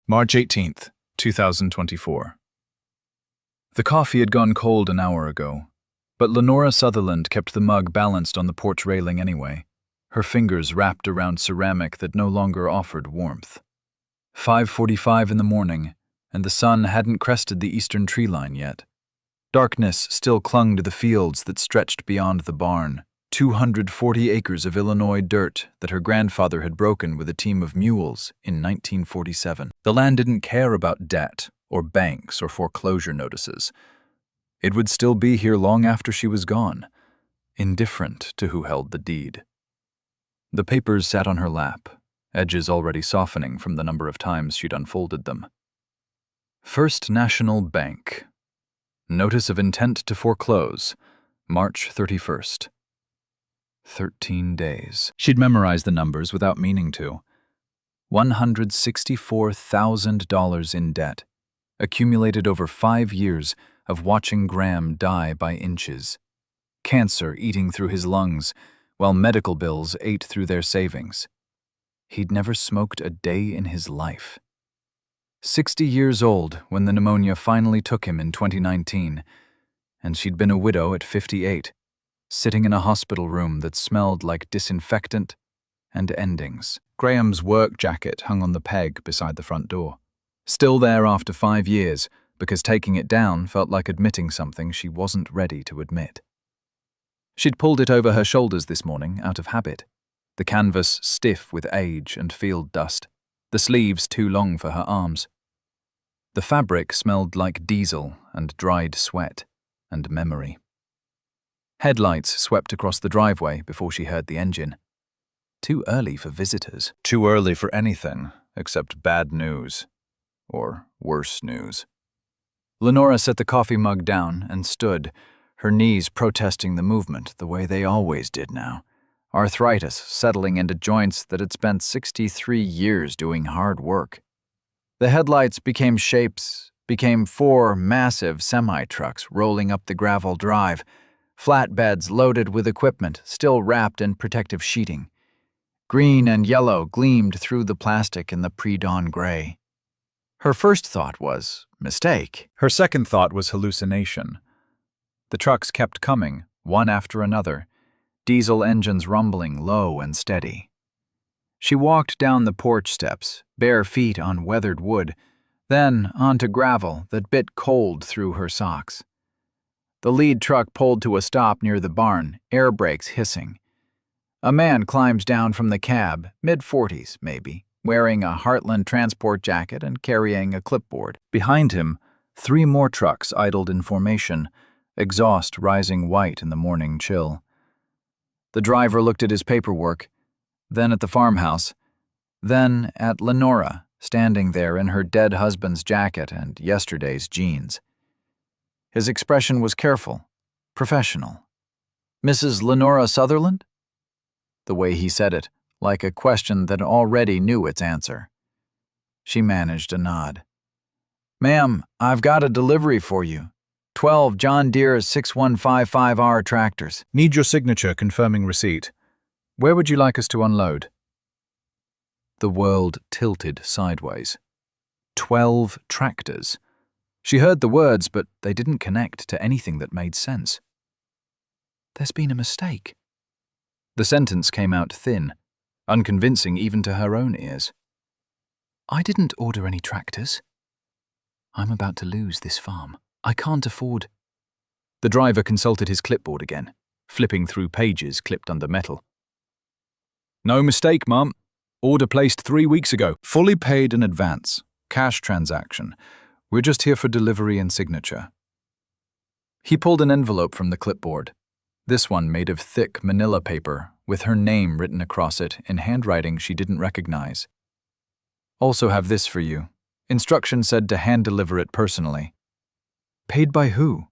March 18th, 2024. The coffee had gone cold an hour ago, but Lenora Sutherland kept the mug balanced on the porch railing anyway, her fingers wrapped around ceramic that no longer offered warmth. 5:45 in the morning, and the sun hadn't crested the eastern tree line yet. Darkness still clung to the fields that stretched beyond the barn, 240 acres of Illinois dirt that her grandfather had broken with a team of mules in 1947. The land didn't care about debt or banks or foreclosure notices. It would still be here long after she was gone, indifferent to who held the deed. The papers sat on her lap, edges already softening from the number of times she'd unfolded them. First National Bank. Notice of intent to foreclose, March 31st. 13 days. She'd memorized the numbers without meaning to. $164,000 in debt, accumulated over 5 years of watching Graham die by inches. Cancer eating through his lungs, while medical bills ate through their savings. He'd never smoked a day in his life. 60 years old when the pneumonia finally took him in 2019, and she'd been a widow at 58. Sitting in a hospital room that smelled like disinfectant and endings. Graham's work jacket hung on the peg beside the front door. Still there after 5 years, because taking it down felt like admitting something she wasn't ready to admit. She'd pulled it over her shoulders this morning out of habit, the canvas stiff with age and field dust, the sleeves too long for her arms. The fabric smelled like diesel and dried sweat and memory. Headlights swept across the driveway before she heard the engine. Too early for visitors. Too early for anything except bad news. Or worse news. Lenora set the coffee mug down and stood, her knees protesting the movement the way they always did now. Arthritis settling into joints that had spent 63 years doing hard work. The headlights became shapes, became 4 massive semi-trucks rolling up the gravel drive, flatbeds loaded with equipment still wrapped in protective sheeting. Green and yellow gleamed through the plastic in the pre-dawn gray. Her first thought was mistake. Her second thought was hallucination. The trucks kept coming, one after another, diesel engines rumbling low and steady. She walked down the porch steps, bare feet on weathered wood, then onto gravel that bit cold through her socks. The lead truck pulled to a stop near the barn, air brakes hissing. A man climbs down from the cab, mid-40s maybe, wearing a Heartland transport jacket and carrying a clipboard. Behind him, 3 more trucks idled in formation, exhaust rising white in the morning chill. The driver looked at his paperwork, then at the farmhouse, then at Lenora, standing there in her dead husband's jacket and yesterday's jeans. His expression was careful, professional. Mrs. Lenora Sutherland? The way he said it, like a question that already knew its answer. She managed a nod. Ma'am, I've got a delivery for you. 12 John Deere 6155R tractors. Need your signature confirming receipt. Where would you like us to unload? The world tilted sideways. 12 tractors. She heard the words, but they didn't connect to anything that made sense. There's been a mistake. The sentence came out thin, unconvincing even to her own ears. I didn't order any tractors. I'm about to lose this farm. I can't afford. The driver consulted his clipboard again, flipping through pages clipped under metal. No mistake, Mum. Order placed 3 weeks ago. Fully paid in advance. Cash transaction. We're just here for delivery and signature. He pulled an envelope from the clipboard, this one made of thick manila paper with her name written across it in handwriting she didn't recognize. Also have this for you. Instructions said to hand-deliver it personally. Paid by who?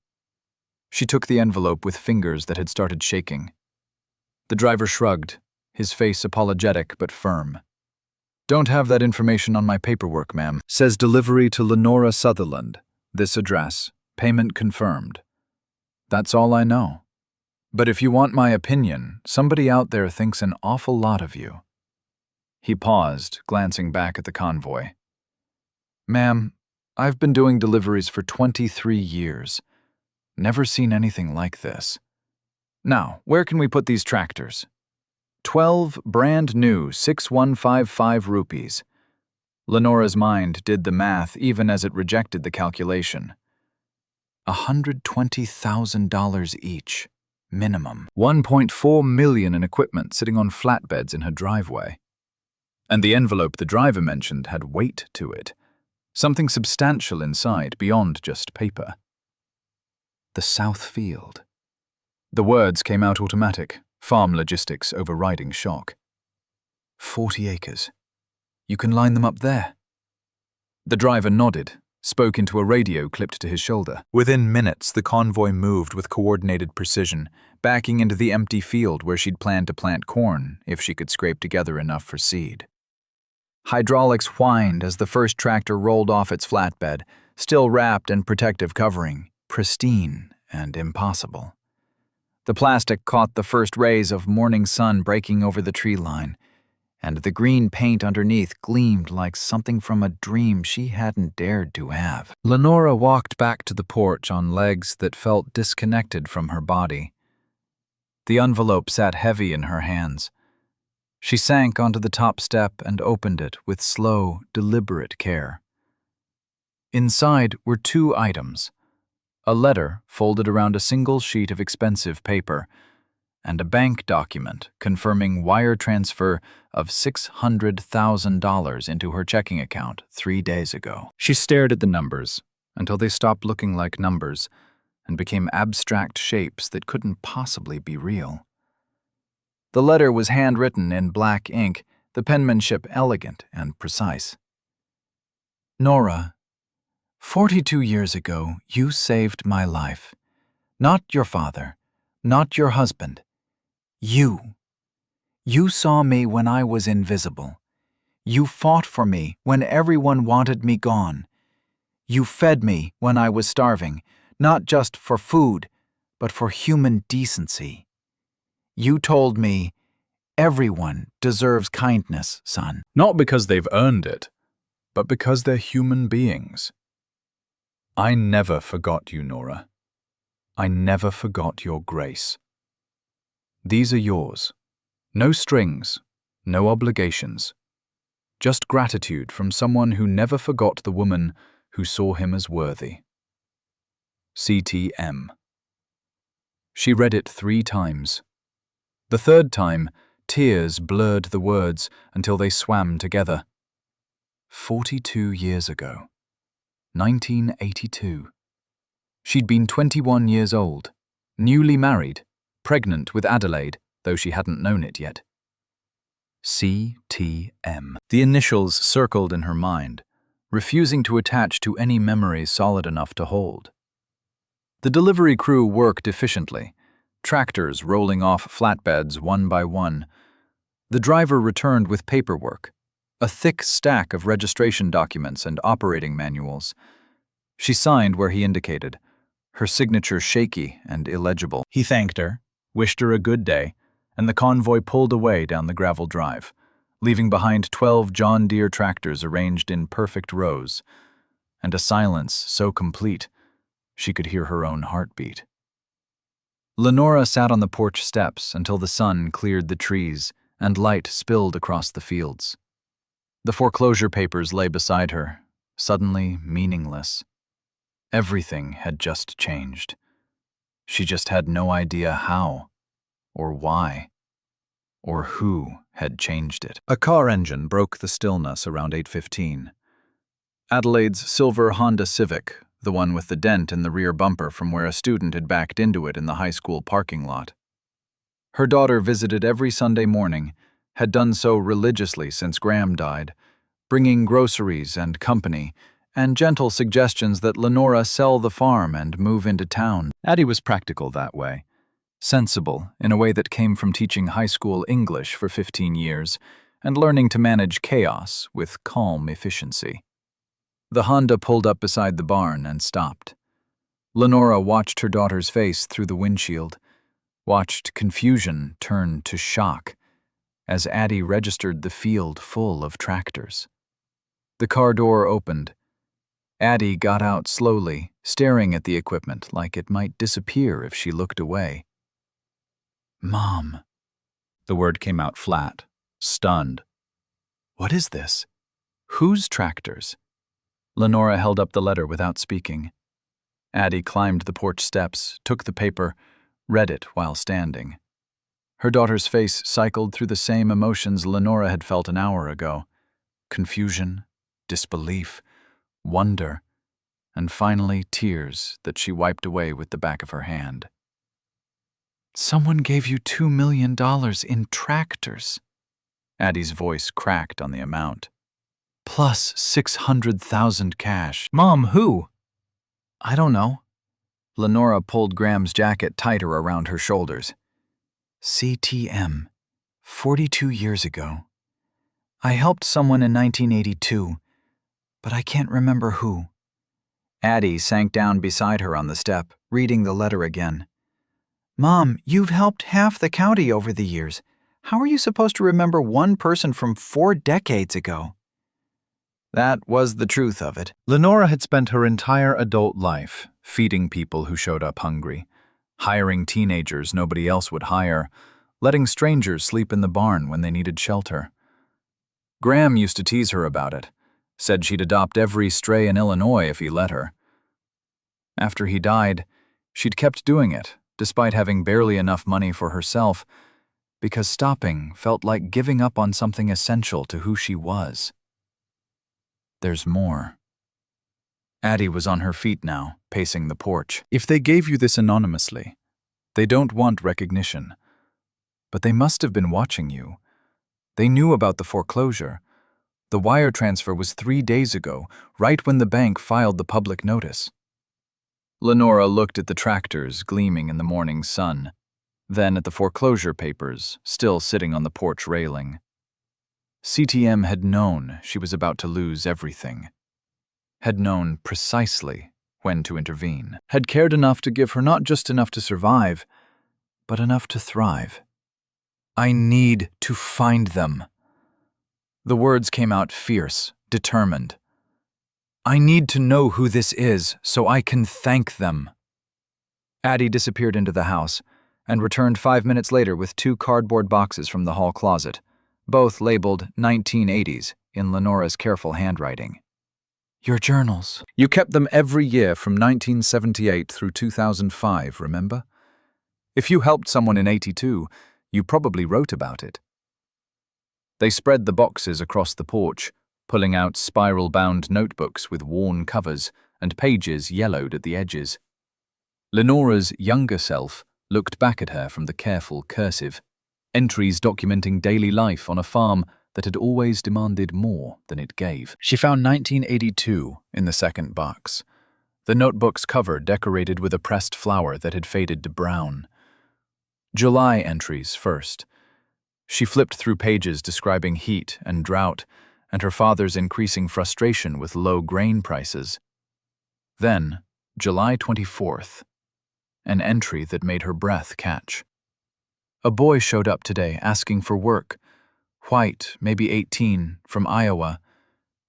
She took the envelope with fingers that had started shaking. The driver shrugged, his face apologetic but firm. Don't have that information on my paperwork, ma'am. Says delivery to Lenora Sutherland. This address. Payment confirmed. That's all I know. But if you want my opinion, somebody out there thinks an awful lot of you. He paused, glancing back at the convoy. Ma'am, I've been doing deliveries for 23 years. Never seen anything like this. Now, where can we put these tractors? 12 brand new 6155 rupees. Lenora's mind did the math even as it rejected the calculation. $120,000 each, minimum. 1.4 million in equipment sitting on flatbeds in her driveway. And the envelope the driver mentioned had weight to it. Something substantial inside, beyond just paper. The South Field. The words came out automatic, farm logistics overriding shock. 40 acres. You can line them up there. The driver nodded, spoke into a radio clipped to his shoulder. Within minutes, the convoy moved with coordinated precision, backing into the empty field where she'd planned to plant corn if she could scrape together enough for seed. Hydraulics whined as the first tractor rolled off its flatbed, still wrapped in protective covering, pristine and impossible. The plastic caught the first rays of morning sun breaking over the tree line, and the green paint underneath gleamed like something from a dream she hadn't dared to have. Lenora walked back to the porch on legs that felt disconnected from her body. The envelope sat heavy in her hands. She sank onto the top step and opened it with slow, deliberate care. Inside were 2 items: a letter folded around a single sheet of expensive paper, and a bank document confirming wire transfer of $600,000 into her checking account 3 days ago. She stared at the numbers until they stopped looking like numbers and became abstract shapes that couldn't possibly be real. The letter was handwritten in black ink, the penmanship elegant and precise. Nora, 42 years ago, you saved my life. Not your father, not your husband. You. You saw me when I was invisible. You fought for me when everyone wanted me gone. You fed me when I was starving, not just for food, but for human decency. You told me, everyone deserves kindness, son. Not because they've earned it, but because they're human beings. I never forgot you, Nora. I never forgot your grace. These are yours. No strings, no obligations. Just gratitude from someone who never forgot the woman who saw him as worthy. CTM. She read it 3 times. The 3rd time, tears blurred the words until they swam together. 42 years ago. 1982. She'd been 21 years old, newly married, pregnant with Adelaide, though she hadn't known it yet. CTM. The initials circled in her mind, refusing to attach to any memory solid enough to hold. The delivery crew worked efficiently, tractors rolling off flatbeds one by one. The driver returned with paperwork, a thick stack of registration documents and operating manuals. She signed where he indicated, her signature shaky and illegible. He thanked her, wished her a good day, and the convoy pulled away down the gravel drive, leaving behind 12 John Deere tractors arranged in perfect rows, and a silence so complete she could hear her own heartbeat. Lenora sat on the porch steps until the sun cleared the trees and light spilled across the fields. The foreclosure papers lay beside her, suddenly meaningless. Everything had just changed. She just had no idea how, or why, or who had changed it. A car engine broke the stillness around 8:15. Adelaide's silver Honda Civic, the one with the dent in the rear bumper from where a student had backed into it in the high school parking lot. Her daughter visited every Sunday morning, had done so religiously since Graham died, bringing groceries and company, and gentle suggestions that Lenora sell the farm and move into town. Addie was practical that way, sensible in a way that came from teaching high school English for 15 years and learning to manage chaos with calm efficiency. The Honda pulled up beside the barn and stopped. Lenora watched her daughter's face through the windshield, watched confusion turn to shock as Addie registered the field full of tractors. The car door opened, Addie got out slowly, staring at the equipment like it might disappear if she looked away. "Mom." The word came out flat, stunned. "What is this? Whose tractors?" Lenora held up the letter without speaking. Addie climbed the porch steps, took the paper, read it while standing. Her daughter's face cycled through the same emotions Lenora had felt an hour ago: confusion, disbelief, wonder, and finally tears that she wiped away with the back of her hand. "Someone gave you $2 million in tractors." Addie's voice cracked on the amount. "Plus 600,000 cash." "Mom, who?" "I don't know." Lenora pulled Graham's jacket tighter around her shoulders. "CTM, 42 years ago. I helped someone in 1982, but I can't remember who." Addie sank down beside her on the step, reading the letter again. "Mom, you've helped half the county over the years. How are you supposed to remember one person from 4 decades ago?" That was the truth of it. Lenora had spent her entire adult life feeding people who showed up hungry, hiring teenagers nobody else would hire, letting strangers sleep in the barn when they needed shelter. Graham used to tease her about it, said she'd adopt every stray in Illinois if he let her. After he died, she'd kept doing it, despite having barely enough money for herself, because stopping felt like giving up on something essential to who she was. There's more. Addie was on her feet now, pacing the porch. If they gave you this anonymously, they don't want recognition. But they must have been watching you. They knew about the foreclosure. The wire transfer was 3 days ago, right when the bank filed the public notice. Lenora looked at the tractors gleaming in the morning sun, then at the foreclosure papers still sitting on the porch railing. CTM had known she was about to lose everything, had known precisely when to intervene, had cared enough to give her not just enough to survive, but enough to thrive. "I need to find them." The words came out fierce, determined. "I need to know who this is so I can thank them." Addie disappeared into the house and returned 5 minutes later with 2 cardboard boxes from the hall closet, both labeled 1980s in Lenora's careful handwriting. "Your journals. You kept them every year from 1978 through 2005, remember? If you helped someone in 82, you probably wrote about it." They spread the boxes across the porch, pulling out spiral-bound notebooks with worn covers and pages yellowed at the edges. Lenora's younger self looked back at her from the careful cursive, entries documenting daily life on a farm that had always demanded more than it gave. She found 1982 in the second box, the notebook's cover decorated with a pressed flower that had faded to brown. July entries first. She flipped through pages describing heat and drought and her father's increasing frustration with low grain prices. Then, July 24th, an entry that made her breath catch. A boy showed up today asking for work. White, maybe 18, from Iowa.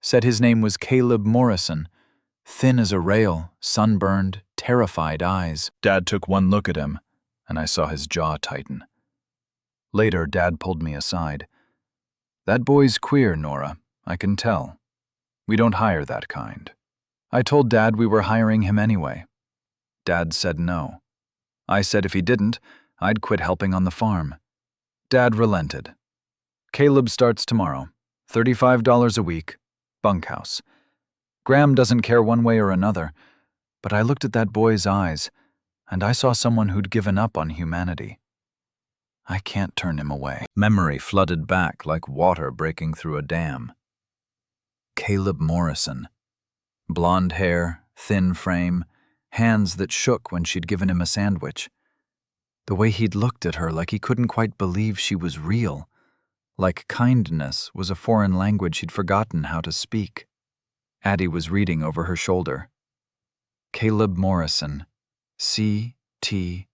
Said his name was Caleb Morrison. Thin as a rail, sunburned, terrified eyes. Dad took one look at him, and I saw his jaw tighten. Later, Dad pulled me aside. "That boy's queer, Nora, I can tell. We don't hire that kind." I told Dad we were hiring him anyway. Dad said no. I said if he didn't, I'd quit helping on the farm. Dad relented. "Caleb starts tomorrow, $35 a week, bunkhouse. Graham doesn't care one way or another, but I looked at that boy's eyes, and I saw someone who'd given up on humanity. I can't turn him away." Memory flooded back like water breaking through a dam. Caleb Morrison. Blonde hair, thin frame, hands that shook when she'd given him a sandwich. The way he'd looked at her like he couldn't quite believe she was real, like kindness was a foreign language he'd forgotten how to speak. Addie was reading over her shoulder. Caleb Morrison, CTM.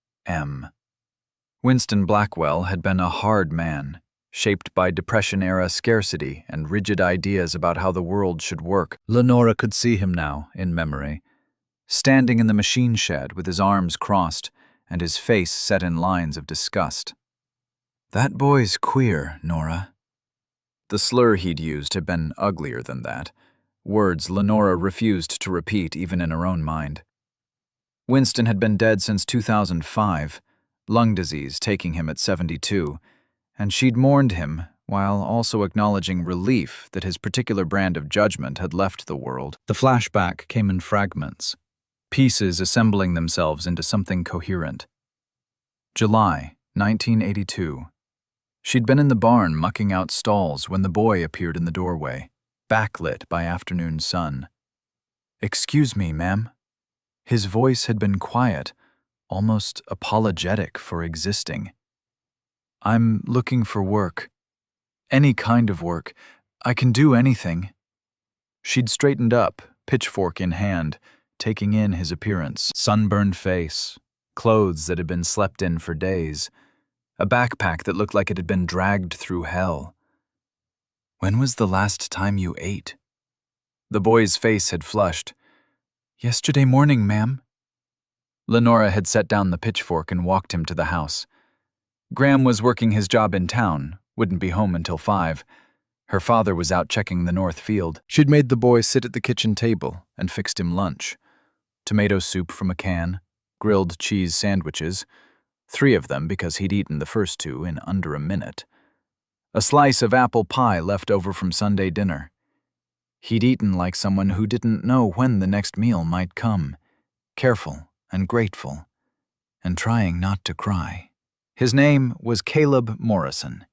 Winston Blackwell had been a hard man, shaped by Depression-era scarcity and rigid ideas about how the world should work. Lenora could see him now, in memory, standing in the machine shed with his arms crossed and his face set in lines of disgust. "That boy's queer, Nora." The slur he'd used had been uglier than that, words Lenora refused to repeat even in her own mind. Winston had been dead since 2005, lung disease taking him at 72, and she'd mourned him while also acknowledging relief that his particular brand of judgment had left the world. The flashback came in fragments, pieces assembling themselves into something coherent. July 1982. She'd been in the barn mucking out stalls when the boy appeared in the doorway, backlit by afternoon sun. "Excuse me, ma'am." His voice had been quiet, almost apologetic for existing. "I'm looking for work. Any kind of work. I can do anything." She'd straightened up, pitchfork in hand, taking in his appearance. Sunburned face, clothes that had been slept in for days, a backpack that looked like it had been dragged through hell. "When was the last time you ate?" The boy's face had flushed. "Yesterday morning, ma'am." Lenora had set down the pitchfork and walked him to the house. Graham was working his job in town, wouldn't be home until 5. Her father was out checking the north field. She'd made the boy sit at the kitchen table and fixed him lunch. Tomato soup from a can, grilled cheese sandwiches, 3 of them because he'd eaten the first 2 in under a minute. A slice of apple pie left over from Sunday dinner. He'd eaten like someone who didn't know when the next meal might come, careful and grateful, and trying not to cry. His name was Caleb Morrison,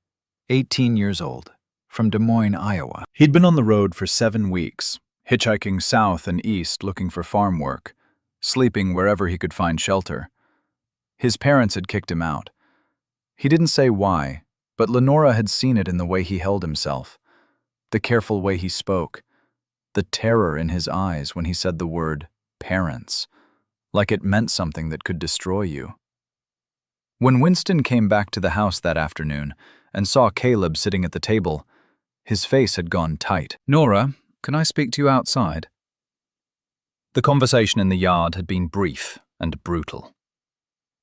18 years old, from Des Moines, Iowa. He'd been on the road for 7 weeks, hitchhiking south and east looking for farm work, sleeping wherever he could find shelter. His parents had kicked him out. He didn't say why, but Lenora had seen it in the way he held himself, the careful way he spoke, the terror in his eyes when he said the word parents, like it meant something that could destroy you. When Winston came back to the house that afternoon and saw Caleb sitting at the table, his face had gone tight. "Nora, can I speak to you outside?" The conversation in the yard had been brief and brutal.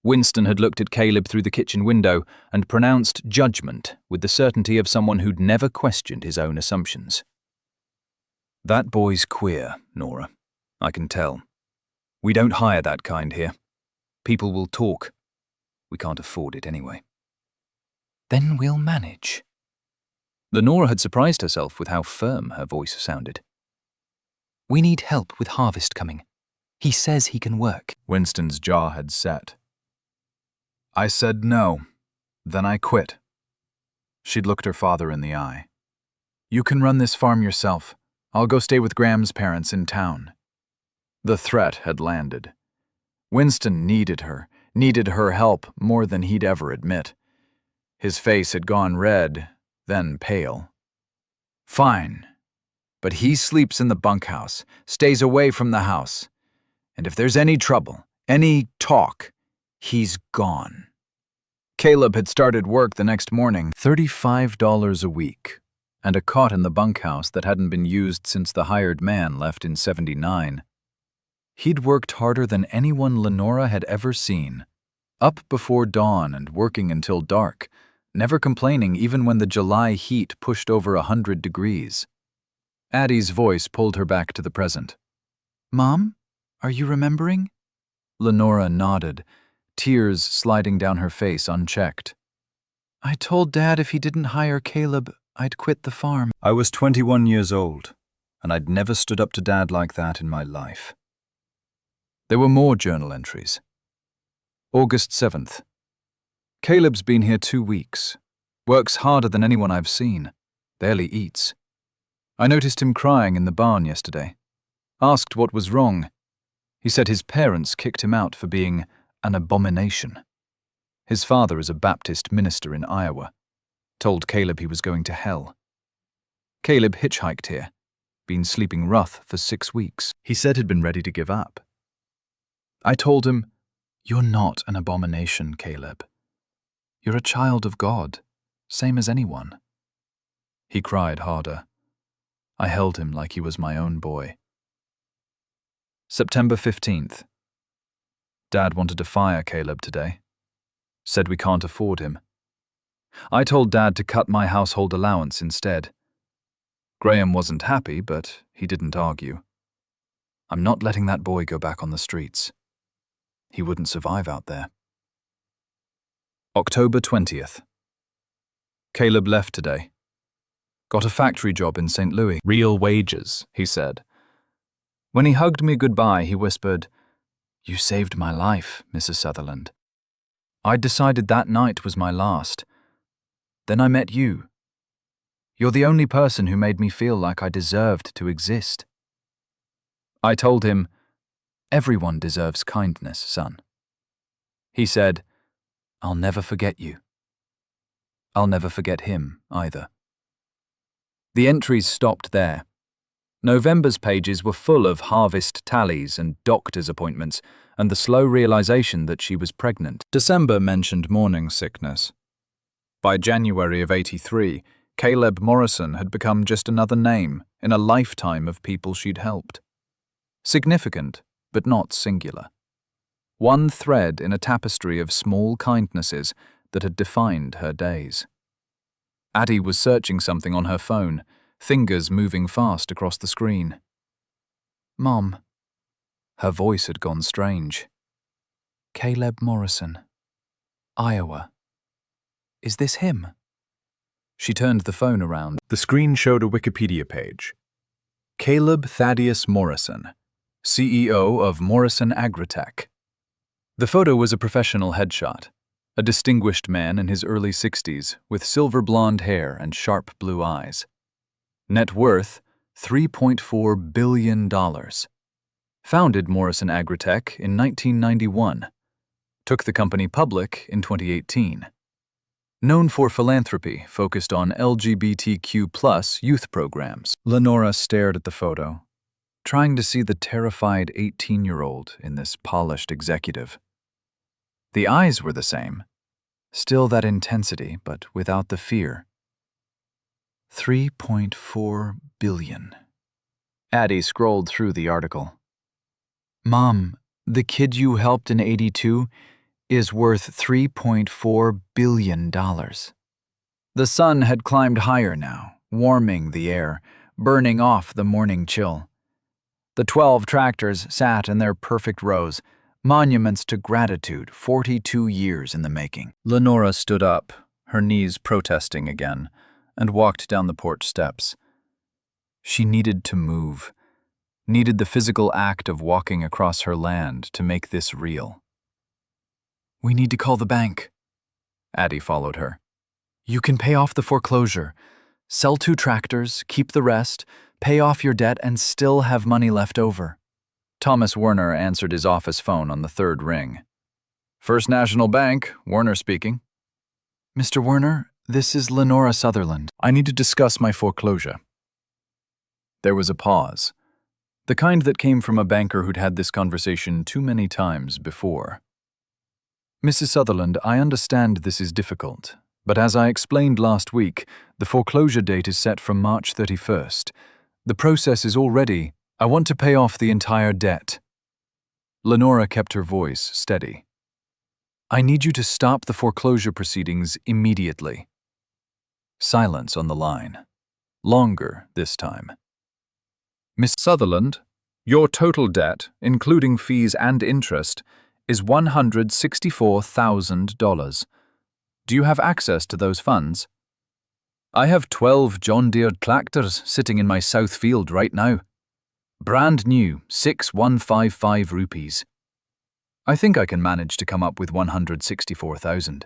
Winston had looked at Caleb through the kitchen window and pronounced judgment with the certainty of someone who'd never questioned his own assumptions. "That boy's queer, Nora. I can tell. We don't hire that kind here. People will talk. We can't afford it anyway." "Then we'll manage." Lenora had surprised herself with how firm her voice sounded. "We need help with harvest coming. He says he can work." Winston's jaw had set. "I said no. Then I quit." She'd looked her father in the eye. "You can run this farm yourself. I'll go stay with Graham's parents in town." The threat had landed. Winston needed her help more than he'd ever admit. His face had gone red, then pale. "Fine. But he sleeps in the bunkhouse, stays away from the house. And if there's any trouble, any talk, he's gone." Caleb had started work the next morning, $35 a week, and a cot in the bunkhouse that hadn't been used since the hired man left in '79. He'd worked harder than anyone Lenora had ever seen, up before dawn and working until dark, never complaining even when the July heat pushed over 100 degrees. Addie's voice pulled her back to the present. "Mom, are you remembering?" Lenora nodded, tears sliding down her face unchecked. "I told Dad if he didn't hire Caleb, I'd quit the farm." "I was 21 years old, and I'd never stood up to Dad like that in my life." There were more journal entries. August 7th. "Caleb's been here 2 weeks. Works harder than anyone I've seen. Barely eats. I noticed him crying in the barn yesterday. Asked what was wrong. He said his parents kicked him out for being an abomination. His father is a Baptist minister in Iowa. Told Caleb he was going to hell. Caleb hitchhiked here. Been sleeping rough for 6 weeks. He said he'd been ready to give up. I told him, 'You're not an abomination, Caleb. You're a child of God. same as anyone. He cried harder. I held him like he was my own boy. September 15th. Dad wanted to fire Caleb today. Said we can't afford him. I told Dad to cut my household allowance instead. Graham wasn't happy, but he didn't argue. I'm not letting that boy go back on the streets. He wouldn't survive out there. October 20th. Caleb left today. Got a factory job in St. Louis. Real wages, he said. When he hugged me goodbye, he whispered, "You saved my life, Mrs. Sutherland." I'd decided that night was my last. Then I met you. You're the only person who made me feel like I deserved to exist. I told him, "Everyone deserves kindness, son." He said, "I'll never forget you." I'll never forget him either. The entries stopped there. November's pages were full of harvest tallies and doctor's appointments and the slow realization that she was pregnant. December mentioned morning sickness. By January of '83, Caleb Morrison had become just another name in a lifetime of people she'd helped. Significant, but not singular. One thread in a tapestry of small kindnesses that had defined her days. Addie was searching something on her phone, fingers moving fast across the screen. "Mom." Her voice had gone strange. "Caleb Morrison. Iowa. Is this him?" She turned the phone around. The screen showed a Wikipedia page. Caleb Thaddeus Morrison, CEO of Morrison Agritech. The photo was a professional headshot. A distinguished man in his early 60s with silver blonde hair and sharp blue eyes. Net worth, $3.4 billion. Founded Morrison Agritech in 1991. Took the company public in 2018. Known for philanthropy focused on LGBTQ+ youth programs. Lenora stared at the photo, trying to see the terrified 18-year-old in this polished executive. The eyes were the same. Still that intensity, but without the fear. 3.4 billion. Addie scrolled through the article. "Mom, the kid you helped in '82 is worth $3.4 billion. The sun had climbed higher now, warming the air, burning off the morning chill. The 12 tractors sat in their perfect rows, monuments to gratitude 42 years in the making. Lenora stood up, her knees protesting again, and walked down the porch steps. She needed to move, needed the physical act of walking across her land to make this real. "We need to call the bank." Addie followed her. "You can pay off the foreclosure, sell 2 tractors, keep the rest, pay off your debt, and still have money left over." Thomas Werner answered his office phone on the 3rd ring. "First National Bank, Werner speaking." "Mr. Werner, this is Lenora Sutherland. I need to discuss my foreclosure." There was a pause, the kind that came from a banker who'd had this conversation too many times before. "Mrs. Sutherland, I understand this is difficult, but as I explained last week, the foreclosure date is set for March 31st. The process is already. I want to pay off the entire debt." Lenora kept her voice steady. "I need you to stop the foreclosure proceedings immediately." Silence on the line. Longer this time. "Miss Sutherland, your total debt, including fees and interest, is $164,000. Do you have access to those funds?" "I have 12 John Deere tractors sitting in my south field right now. Brand new, 6,155 rupees. I think I can manage to come up with 164,000.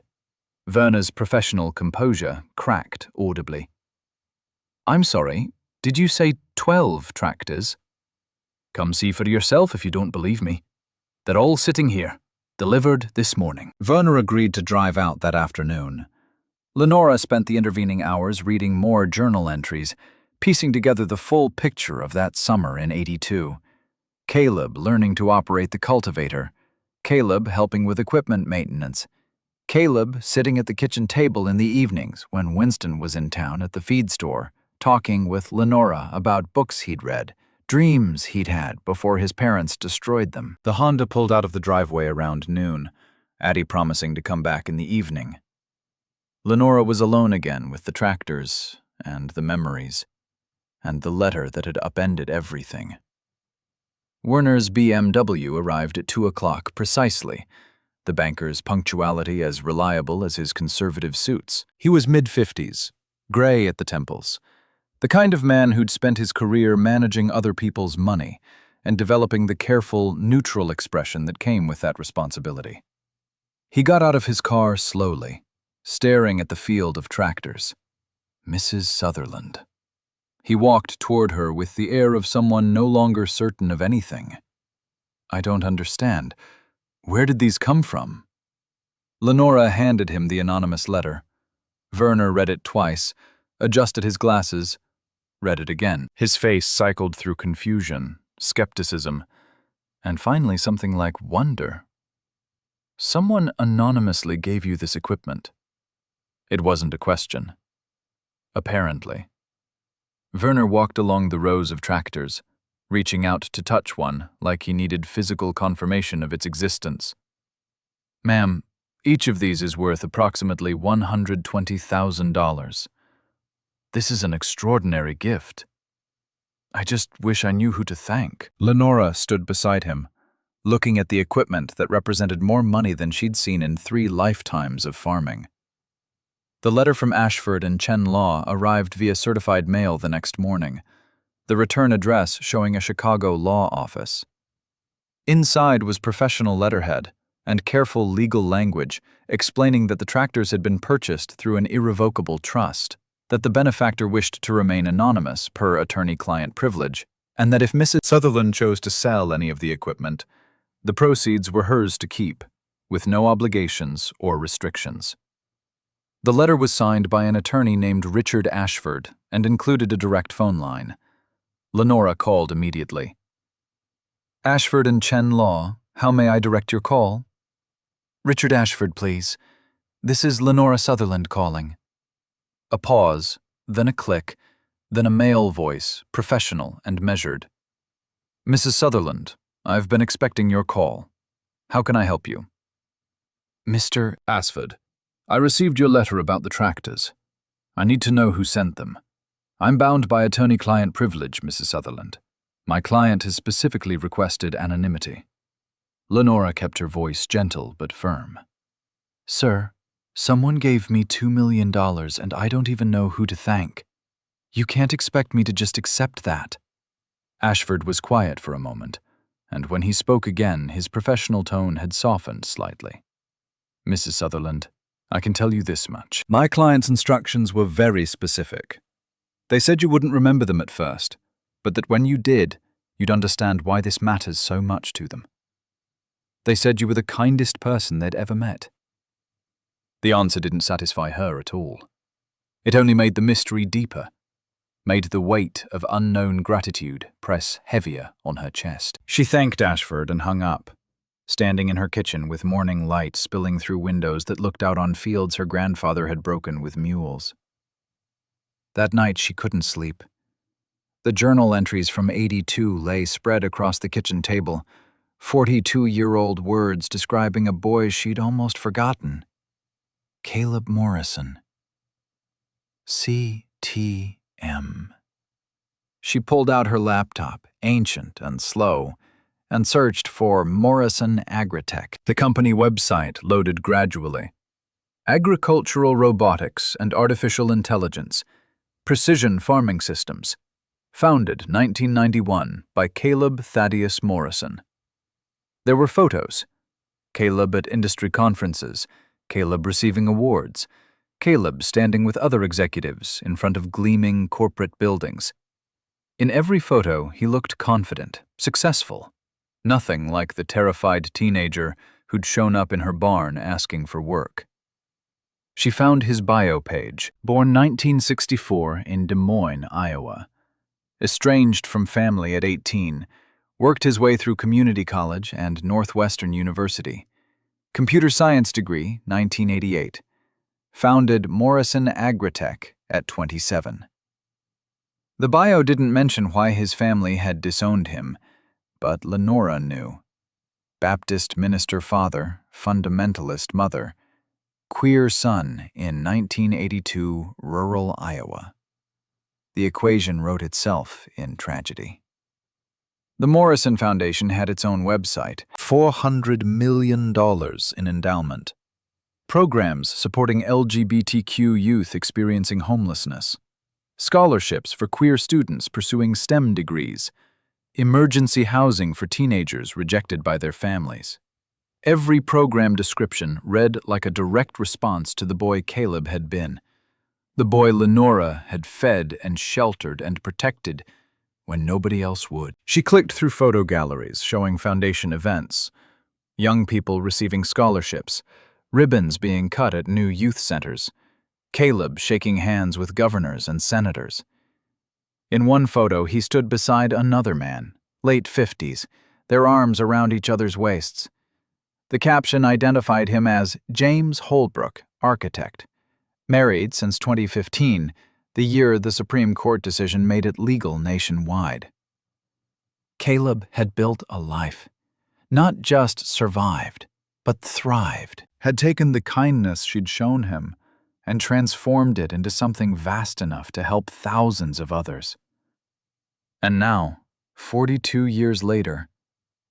Werner's professional composure cracked audibly. "I'm sorry, did you say 12 tractors?" "Come see for yourself if you don't believe me. They're all sitting here, delivered this morning." Werner agreed to drive out that afternoon. Lenora spent the intervening hours reading more journal entries, piecing together the full picture of that summer in '82. Caleb learning to operate the cultivator, Caleb helping with equipment maintenance, Caleb sitting at the kitchen table in the evenings when Winston was in town at the feed store, talking with Lenora about books he'd read, dreams he'd had before his parents destroyed them. The Honda pulled out of the driveway around noon, Addie promising to come back in the evening. Lenora was alone again with the tractors and the memories, and the letter that had upended everything. Werner's BMW arrived at 2 o'clock precisely, the banker's punctuality as reliable as his conservative suits. He was mid-50s, gray at the temples, the kind of man who'd spent his career managing other people's money and developing the careful, neutral expression that came with that responsibility. He got out of his car slowly, staring at the field of tractors. Mrs. Sutherland. He walked toward her with the air of someone no longer certain of anything. I don't understand. Where did these come from? Lenora handed him the anonymous letter. Werner read it twice, adjusted his glasses, read it again. His face cycled through confusion, skepticism, and finally something like wonder. Someone anonymously gave you this equipment. It wasn't a question. Apparently. Werner walked along the rows of tractors, reaching out to touch one like he needed physical confirmation of its existence. Ma'am, each of these is worth approximately $120,000. This is an extraordinary gift. I just wish I knew who to thank. Lenora stood beside him, looking at the equipment that represented more money than she'd seen in 3 lifetimes of farming. The letter from Ashford and Chen Law arrived via certified mail the next morning, the return address showing a Chicago law office. Inside was professional letterhead and careful legal language explaining that the tractors had been purchased through an irrevocable trust, that the benefactor wished to remain anonymous per attorney-client privilege, and that if Mrs. Sutherland chose to sell any of the equipment, the proceeds were hers to keep, with no obligations or restrictions. The letter was signed by an attorney named Richard Ashford and included a direct phone line. Lenora called immediately. Ashford and Chen Law, how may I direct your call? Richard Ashford, please. This is Lenora Sutherland calling. A pause, then a click, then a male voice, professional and measured. Mrs. Sutherland, I've been expecting your call. How can I help you? Mr. Ashford, I received your letter about the tractors. I need to know who sent them. I'm bound by attorney-client privilege, Mrs. Sutherland. My client has specifically requested anonymity. Lenora kept her voice gentle but firm. Sir, someone gave me $2 million and I don't even know who to thank. You can't expect me to just accept that. Ashford was quiet for a moment, and when he spoke again, his professional tone had softened slightly. Mrs. Sutherland, I can tell you this much. My client's instructions were very specific. They said you wouldn't remember them at first, but that when you did, you'd understand why this matters so much to them. They said you were the kindest person they'd ever met. The answer didn't satisfy her at all. It only made the mystery deeper, made the weight of unknown gratitude press heavier on her chest. She thanked Ashford and hung up, standing in her kitchen with morning light spilling through windows that looked out on fields her grandfather had broken with mules. That night she couldn't sleep. The journal entries from '82 lay spread across the kitchen table, 42-year-old words describing a boy she'd almost forgotten. Caleb Morrison. C.T.M. She pulled out her laptop, ancient and slow, and searched for Morrison Agritech. The company website loaded gradually. Agricultural robotics and artificial intelligence. Precision farming systems. Founded 1991 by Caleb Thaddeus Morrison. There were photos. Caleb at industry conferences, Caleb receiving awards, Caleb standing with other executives in front of gleaming corporate buildings. In every photo, he looked confident, successful. Nothing like the terrified teenager who'd shown up in her barn asking for work. She found his bio page, born 1964 in Des Moines, Iowa. Estranged from family at 18, worked his way through community college and Northwestern University. Computer science degree, 1988. Founded Morrison Agritech at 27. The bio didn't mention why his family had disowned him, but Lenora knew. Baptist minister father, fundamentalist mother, queer son in 1982 rural Iowa. The equation wrote itself in tragedy. The Morrison Foundation had its own website, $400 million in endowment. Programs supporting LGBTQ youth experiencing homelessness. Scholarships for queer students pursuing STEM degrees. Emergency housing for teenagers rejected by their families. Every program description read like a direct response to the boy Caleb had been. The boy Lenora had fed and sheltered and protected when nobody else would. She clicked through photo galleries showing foundation events, young people receiving scholarships, ribbons being cut at new youth centers, Caleb shaking hands with governors and senators. In one photo, he stood beside another man, late 50s, their arms around each other's waists. The caption identified him as James Holbrook, architect. Married since 2015, the year the Supreme Court decision made it legal nationwide. Caleb had built a life. Not just survived, but thrived. Had taken the kindness she'd shown him and transformed it into something vast enough to help thousands of others. And now, 42 years later,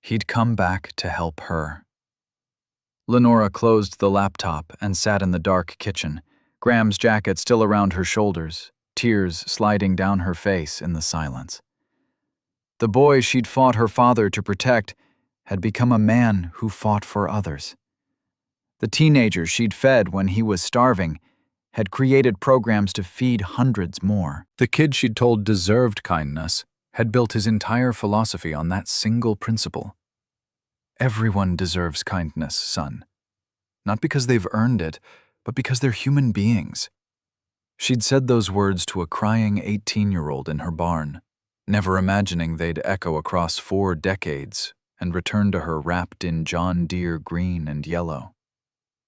he'd come back to help her. Lenora closed the laptop and sat in the dark kitchen, Graham's jacket still around her shoulders, tears sliding down her face in the silence. The boy she'd fought her father to protect had become a man who fought for others. The teenager she'd fed when he was starving had created programs to feed hundreds more. The kid she'd told deserved kindness had built his entire philosophy on that single principle. Everyone deserves kindness, son. Not because they've earned it, but because they're human beings. She'd said those words to a crying 18-year-old in her barn, never imagining they'd echo across 4 decades and return to her wrapped in John Deere green and yellow.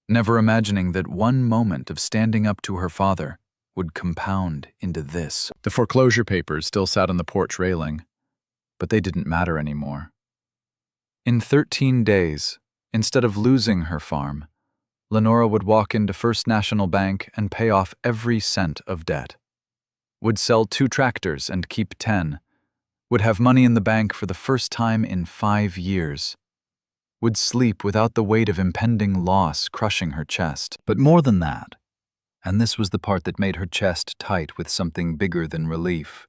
Never imagining that one moment of standing up to her father would compound into this. The foreclosure papers still sat on the porch railing, but they didn't matter anymore. In 13 days, instead of losing her farm, Lenora would walk into First National Bank and pay off every cent of debt. Would sell 2 tractors and keep 10. Would have money in the bank for the first time in 5 years. Would sleep without the weight of impending loss crushing her chest. But more than that, and this was the part that made her chest tight with something bigger than relief,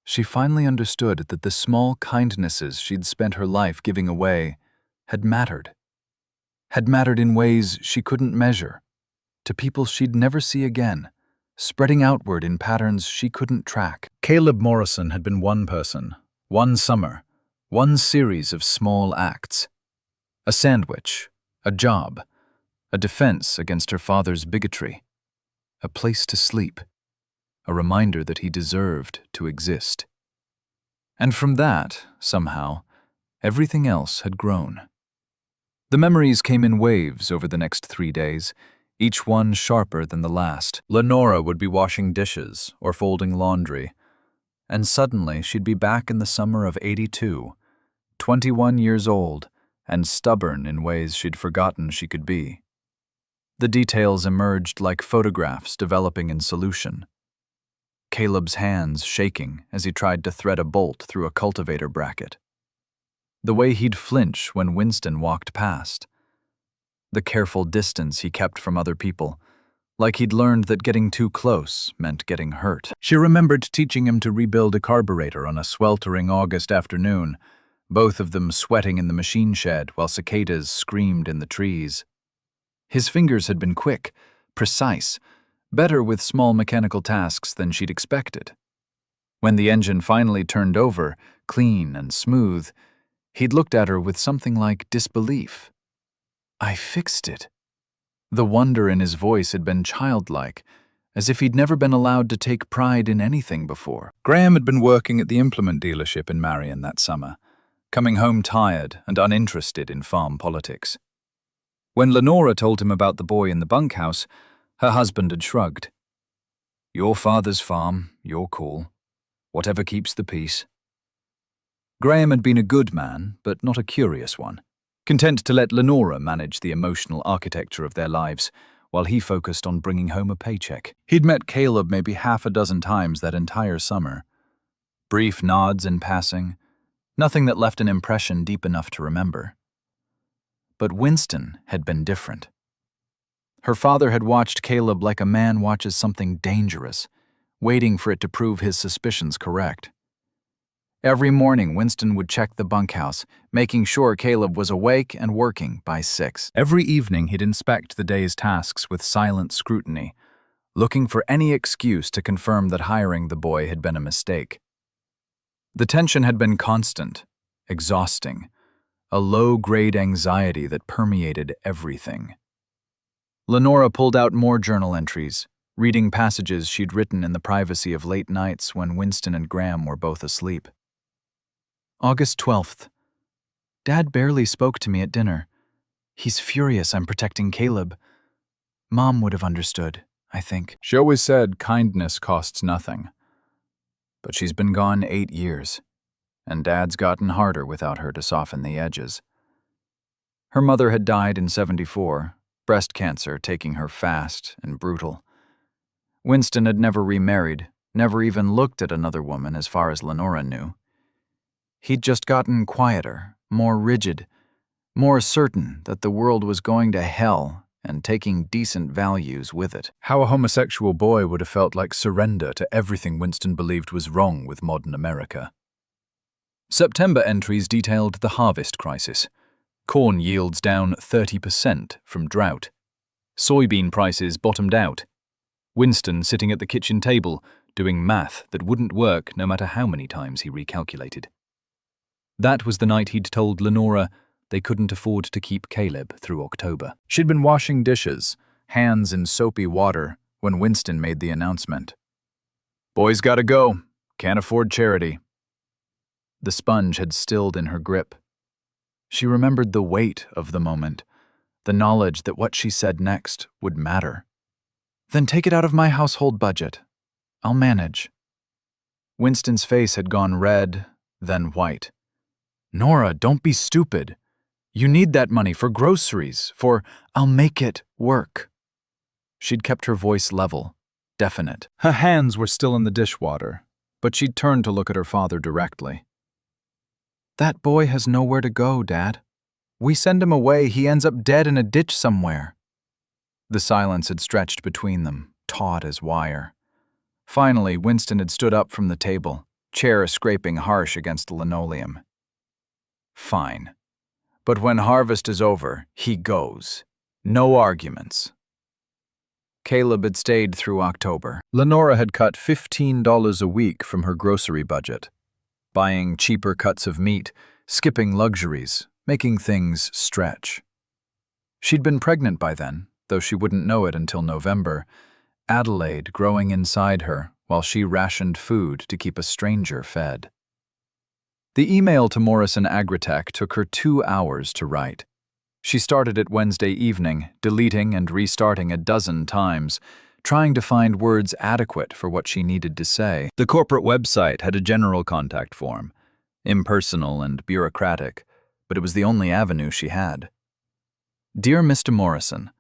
she finally understood that the small kindnesses she'd spent her life giving away had mattered in ways she couldn't measure, to people she'd never see again, spreading outward in patterns she couldn't track. Caleb Morrison had been one person, one summer, one series of small acts. A sandwich, a job, a defense against her father's bigotry, a place to sleep, a reminder that he deserved to exist. And from that, somehow, everything else had grown. The memories came in waves over the next 3 days, each one sharper than the last. Lenora would be washing dishes or folding laundry, and suddenly she'd be back in the summer of '82, 21 years old, and stubborn in ways she'd forgotten she could be. The details emerged like photographs developing in solution. Caleb's hands shaking as he tried to thread a bolt through a cultivator bracket. The way he'd flinch when Winston walked past. The careful distance he kept from other people, like he'd learned that getting too close meant getting hurt. She remembered teaching him to rebuild a carburetor on a sweltering August afternoon, both of them sweating in the machine shed while cicadas screamed in the trees. His fingers had been quick, precise, better with small mechanical tasks than she'd expected. When the engine finally turned over, clean and smooth, he'd looked at her with something like disbelief. "I fixed it." The wonder in his voice had been childlike, as if he'd never been allowed to take pride in anything before. Graham had been working at the implement dealership in Marion that summer, coming home tired and uninterested in farm politics. When Lenora told him about the boy in the bunkhouse, her husband had shrugged. "Your father's farm, your call. Whatever keeps the peace." Graham had been a good man, but not a curious one, content to let Lenora manage the emotional architecture of their lives, while he focused on bringing home a paycheck. He'd met Caleb maybe half a dozen times that entire summer. Brief nods in passing, nothing that left an impression deep enough to remember. But Winston had been different. Her father had watched Caleb like a man watches something dangerous, waiting for it to prove his suspicions correct. Every morning, Winston would check the bunkhouse, making sure Caleb was awake and working by 6. Every evening, he'd inspect the day's tasks with silent scrutiny, looking for any excuse to confirm that hiring the boy had been a mistake. The tension had been constant, exhausting, a low-grade anxiety that permeated everything. Lenora pulled out more journal entries, reading passages she'd written in the privacy of late nights when Winston and Graham were both asleep. August 12th. Dad barely spoke to me at dinner. He's furious I'm protecting Caleb. Mom would have understood, I think. She always said kindness costs nothing. But she's been gone 8 years, and Dad's gotten harder without her to soften the edges. Her mother had died in 74, breast cancer taking her fast and brutal. Winston had never remarried, never even looked at another woman as far as Lenora knew. He'd just gotten quieter, more rigid, more certain that the world was going to hell and taking decent values with it. How a homosexual boy would have felt like surrender to everything Winston believed was wrong with modern America. September entries detailed the harvest crisis. Corn yields down 30% from drought. Soybean prices bottomed out. Winston sitting at the kitchen table, doing math that wouldn't work no matter how many times he recalculated. That was the night he'd told Lenora they couldn't afford to keep Caleb through October. She'd been washing dishes, hands in soapy water, when Winston made the announcement. "Boy's gotta go. Can't afford charity." The sponge had stilled in her grip. She remembered the weight of the moment, the knowledge that what she said next would matter. "Then take it out of my household budget. I'll manage." Winston's face had gone red, then white. "Nora, don't be stupid. You need that money for groceries, for I'll make it work." She'd kept her voice level, definite. Her hands were still in the dishwater, but she'd turned to look at her father directly. "That boy has nowhere to go, Dad. We send him away, he ends up dead in a ditch somewhere." The silence had stretched between them, taut as wire. Finally, Winston had stood up from the table, chair scraping harsh against the linoleum. "Fine. But when harvest is over, he goes. No arguments." Caleb had stayed through October. Lenora had cut $15 a week from her grocery budget, buying cheaper cuts of meat, skipping luxuries, making things stretch. She'd been pregnant by then, though she wouldn't know it until November, Adelaide growing inside her while she rationed food to keep a stranger fed. The email to Morrison Agritech took her 2 hours to write. She started it Wednesday evening, deleting and restarting a dozen times, trying to find words adequate for what she needed to say. The corporate website had a general contact form, impersonal and bureaucratic, but it was the only avenue she had. "Dear Mr. Morrison,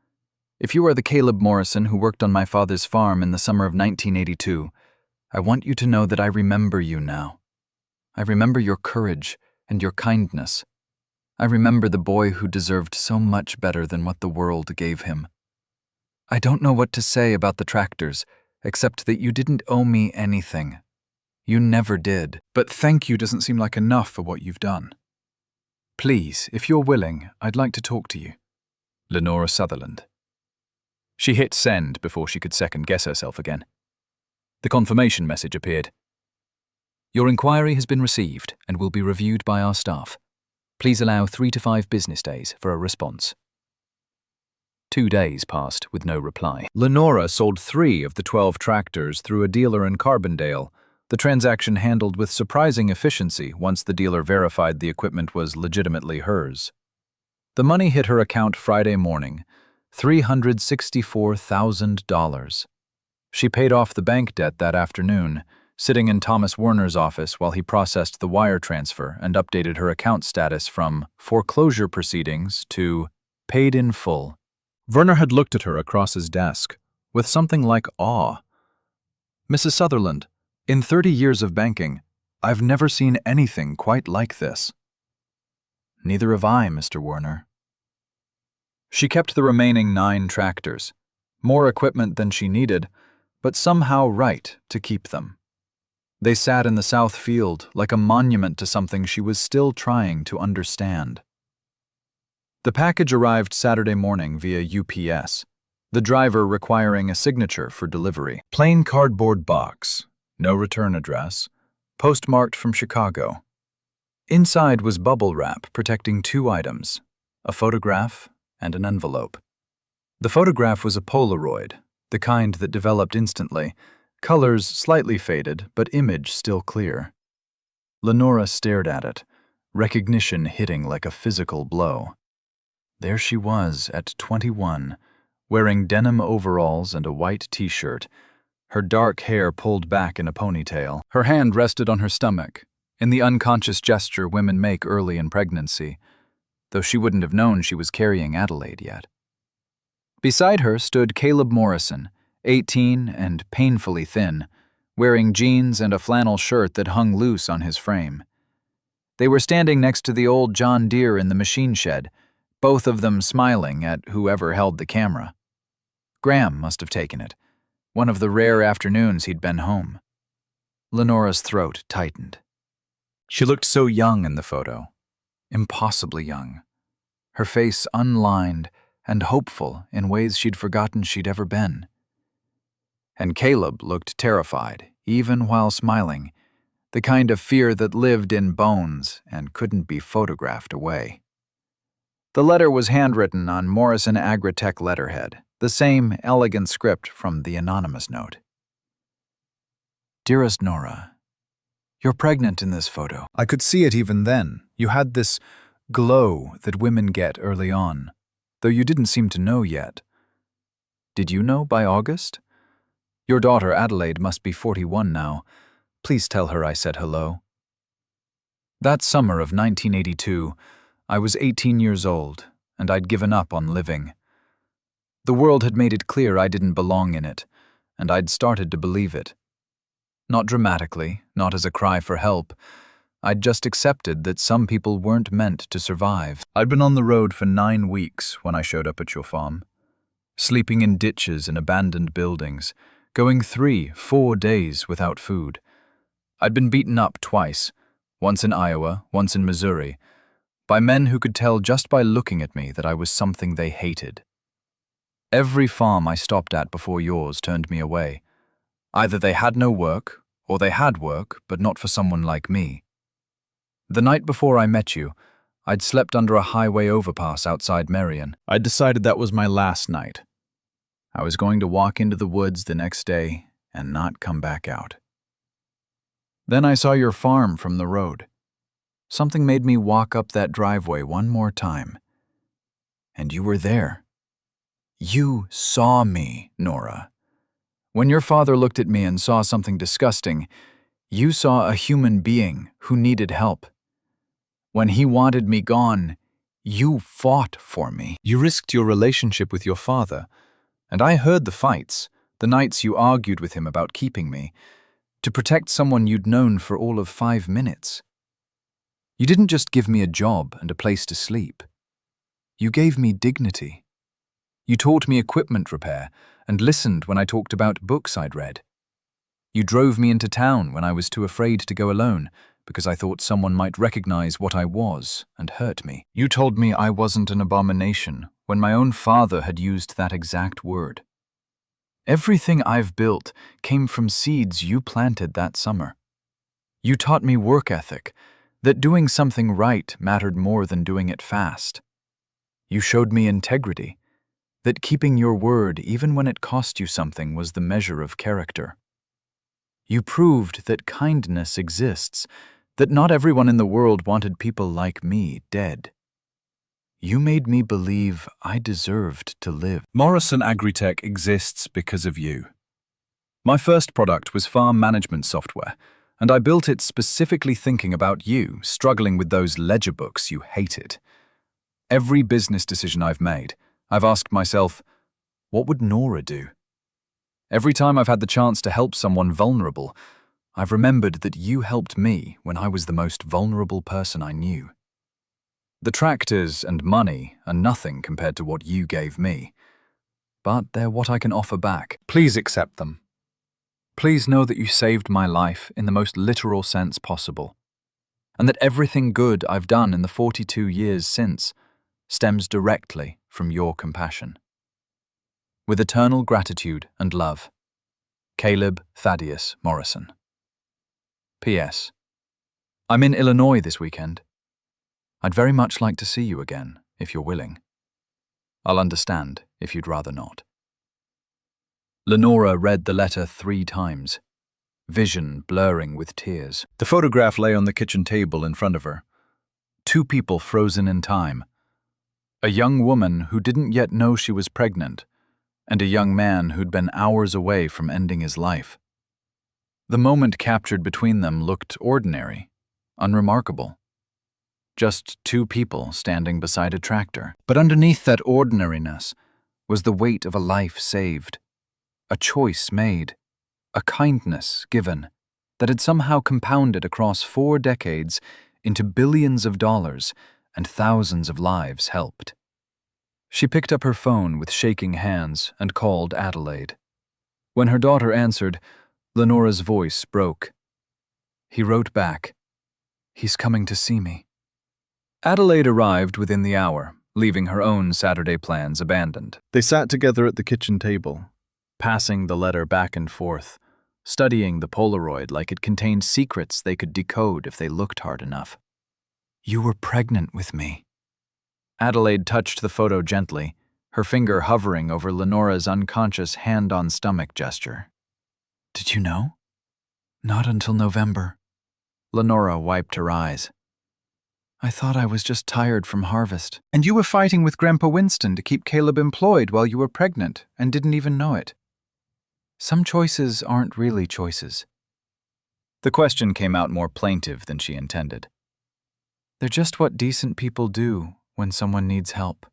if you are the Caleb Morrison who worked on my father's farm in the summer of 1982, I want you to know that I remember you now. I remember your courage and your kindness. I remember the boy who deserved so much better than what the world gave him. I don't know what to say about the tractors, except that you didn't owe me anything. You never did. But thank you doesn't seem like enough for what you've done. Please, if you're willing, I'd like to talk to you. Lenora Sutherland." She hit send before she could second-guess herself again. The confirmation message appeared. "Your inquiry has been received and will be reviewed by our staff. Please allow 3 to 5 business days for a response." 2 days passed with no reply. Lenora sold 3 of the 12 tractors through a dealer in Carbondale, the transaction handled with surprising efficiency once the dealer verified the equipment was legitimately hers. The money hit her account Friday morning, $364,000. She paid off the bank debt that afternoon, sitting in Thomas Werner's office while he processed the wire transfer and updated her account status from foreclosure proceedings to paid in full. Werner had looked at her across his desk with something like awe. "Mrs. Sutherland, in 30 years of banking, I've never seen anything quite like this." "Neither have I, Mr. Werner." She kept the remaining 9 tractors, more equipment than she needed, but somehow right to keep them. They sat in the south field like a monument to something she was still trying to understand. The package arrived Saturday morning via UPS, the driver requiring a signature for delivery. Plain cardboard box, no return address, postmarked from Chicago. Inside was bubble wrap protecting 2 items, a photograph and an envelope. The photograph was a Polaroid, the kind that developed instantly, colors slightly faded, but image still clear. Lenora stared at it, recognition hitting like a physical blow. There she was at 21, wearing denim overalls and a white t-shirt, her dark hair pulled back in a ponytail. Her hand rested on her stomach, in the unconscious gesture women make early in pregnancy, though she wouldn't have known she was carrying Adelaide yet. Beside her stood Caleb Morrison, 18 and painfully thin, wearing jeans and a flannel shirt that hung loose on his frame. They were standing next to the old John Deere in the machine shed, both of them smiling at whoever held the camera. Graham must have taken it, one of the rare afternoons he'd been home. Lenora's throat tightened. She looked so young in the photo, impossibly young, her face unlined and hopeful in ways she'd forgotten she'd ever been. And Caleb looked terrified, even while smiling, the kind of fear that lived in bones and couldn't be photographed away. The letter was handwritten on Morrison Agritech letterhead, the same elegant script from the anonymous note. "Dearest Nora, you're pregnant in this photo. I could see it even then. You had this glow that women get early on, though you didn't seem to know yet. Did you know by August? Your daughter Adelaide must be 41 now. Please tell her I said hello." That summer of 1982, I was 18 years old, and I'd given up on living. The world had made it clear I didn't belong in it, and I'd started to believe it. Not dramatically, not as a cry for help. I'd just accepted that some people weren't meant to survive. I'd been on the road for 9 weeks when I showed up at your farm, sleeping in ditches and abandoned buildings, going 3-4 days without food. I'd been beaten up twice, once in Iowa, once in Missouri, by men who could tell just by looking at me that I was something they hated. Every farm I stopped at before yours turned me away. Either they had no work, or they had work, but not for someone like me. The night before I met you, I'd slept under a highway overpass outside Marion. I'd decided that was my last night. I was going to walk into the woods the next day and not come back out. Then I saw your farm from the road. Something made me walk up that driveway one more time. And you were there. You saw me, Nora. When your father looked at me and saw something disgusting, you saw a human being who needed help. When he wanted me gone, you fought for me. You risked your relationship with your father, and I heard the fights, the nights you argued with him about keeping me, to protect someone you'd known for all of 5 minutes. You didn't just give me a job and a place to sleep. You gave me dignity. You taught me equipment repair and listened when I talked about books I'd read. You drove me into town when I was too afraid to go alone because I thought someone might recognize what I was and hurt me. You told me I wasn't an abomination when my own father had used that exact word. Everything I've built came from seeds you planted that summer. You taught me work ethic, that doing something right mattered more than doing it fast. You showed me integrity, that keeping your word even when it cost you something was the measure of character. You proved that kindness exists, that not everyone in the world wanted people like me dead. You made me believe I deserved to live. Morrison Agritech exists because of you. My first product was farm management software, and I built it specifically thinking about you struggling with those ledger books you hated. Every business decision I've made, I've asked myself, what would Nora do? Every time I've had the chance to help someone vulnerable, I've remembered that you helped me when I was the most vulnerable person I knew. The tractors and money are nothing compared to what you gave me, but they're what I can offer back. Please accept them. Please know that you saved my life in the most literal sense possible, and that everything good I've done in the 42 years since stems directly from your compassion. With eternal gratitude and love, Caleb Thaddeus Morrison. P.S. I'm in Illinois this weekend. I'd very much like to see you again, if you're willing. I'll understand if you'd rather not. Lenora read the letter 3 times, vision blurring with tears. The photograph lay on the kitchen table in front of her. 2 people frozen in time. A young woman who didn't yet know she was pregnant, and a young man who'd been hours away from ending his life. The moment captured between them looked ordinary, unremarkable. Just 2 people standing beside a tractor. But underneath that ordinariness was the weight of a life saved, a choice made, a kindness given that had somehow compounded across 4 decades into billions of dollars and thousands of lives helped. She picked up her phone with shaking hands and called Adelaide. When her daughter answered, Lenora's voice broke. He wrote back, "He's coming to see me." Adelaide arrived within the hour, leaving her own Saturday plans abandoned. They sat together at the kitchen table, passing the letter back and forth, studying the Polaroid like it contained secrets they could decode if they looked hard enough. "You were pregnant with me." Adelaide touched the photo gently, her finger hovering over Lenora's unconscious hand-on-stomach gesture. "Did you know?" "Not until November." Lenora wiped her eyes. "I thought I was just tired from harvest." "And you were fighting with Grandpa Winston to keep Caleb employed while you were pregnant and didn't even know it." "Some choices aren't really choices." The question came out more plaintive than she intended. "They're just what decent people do when someone needs help.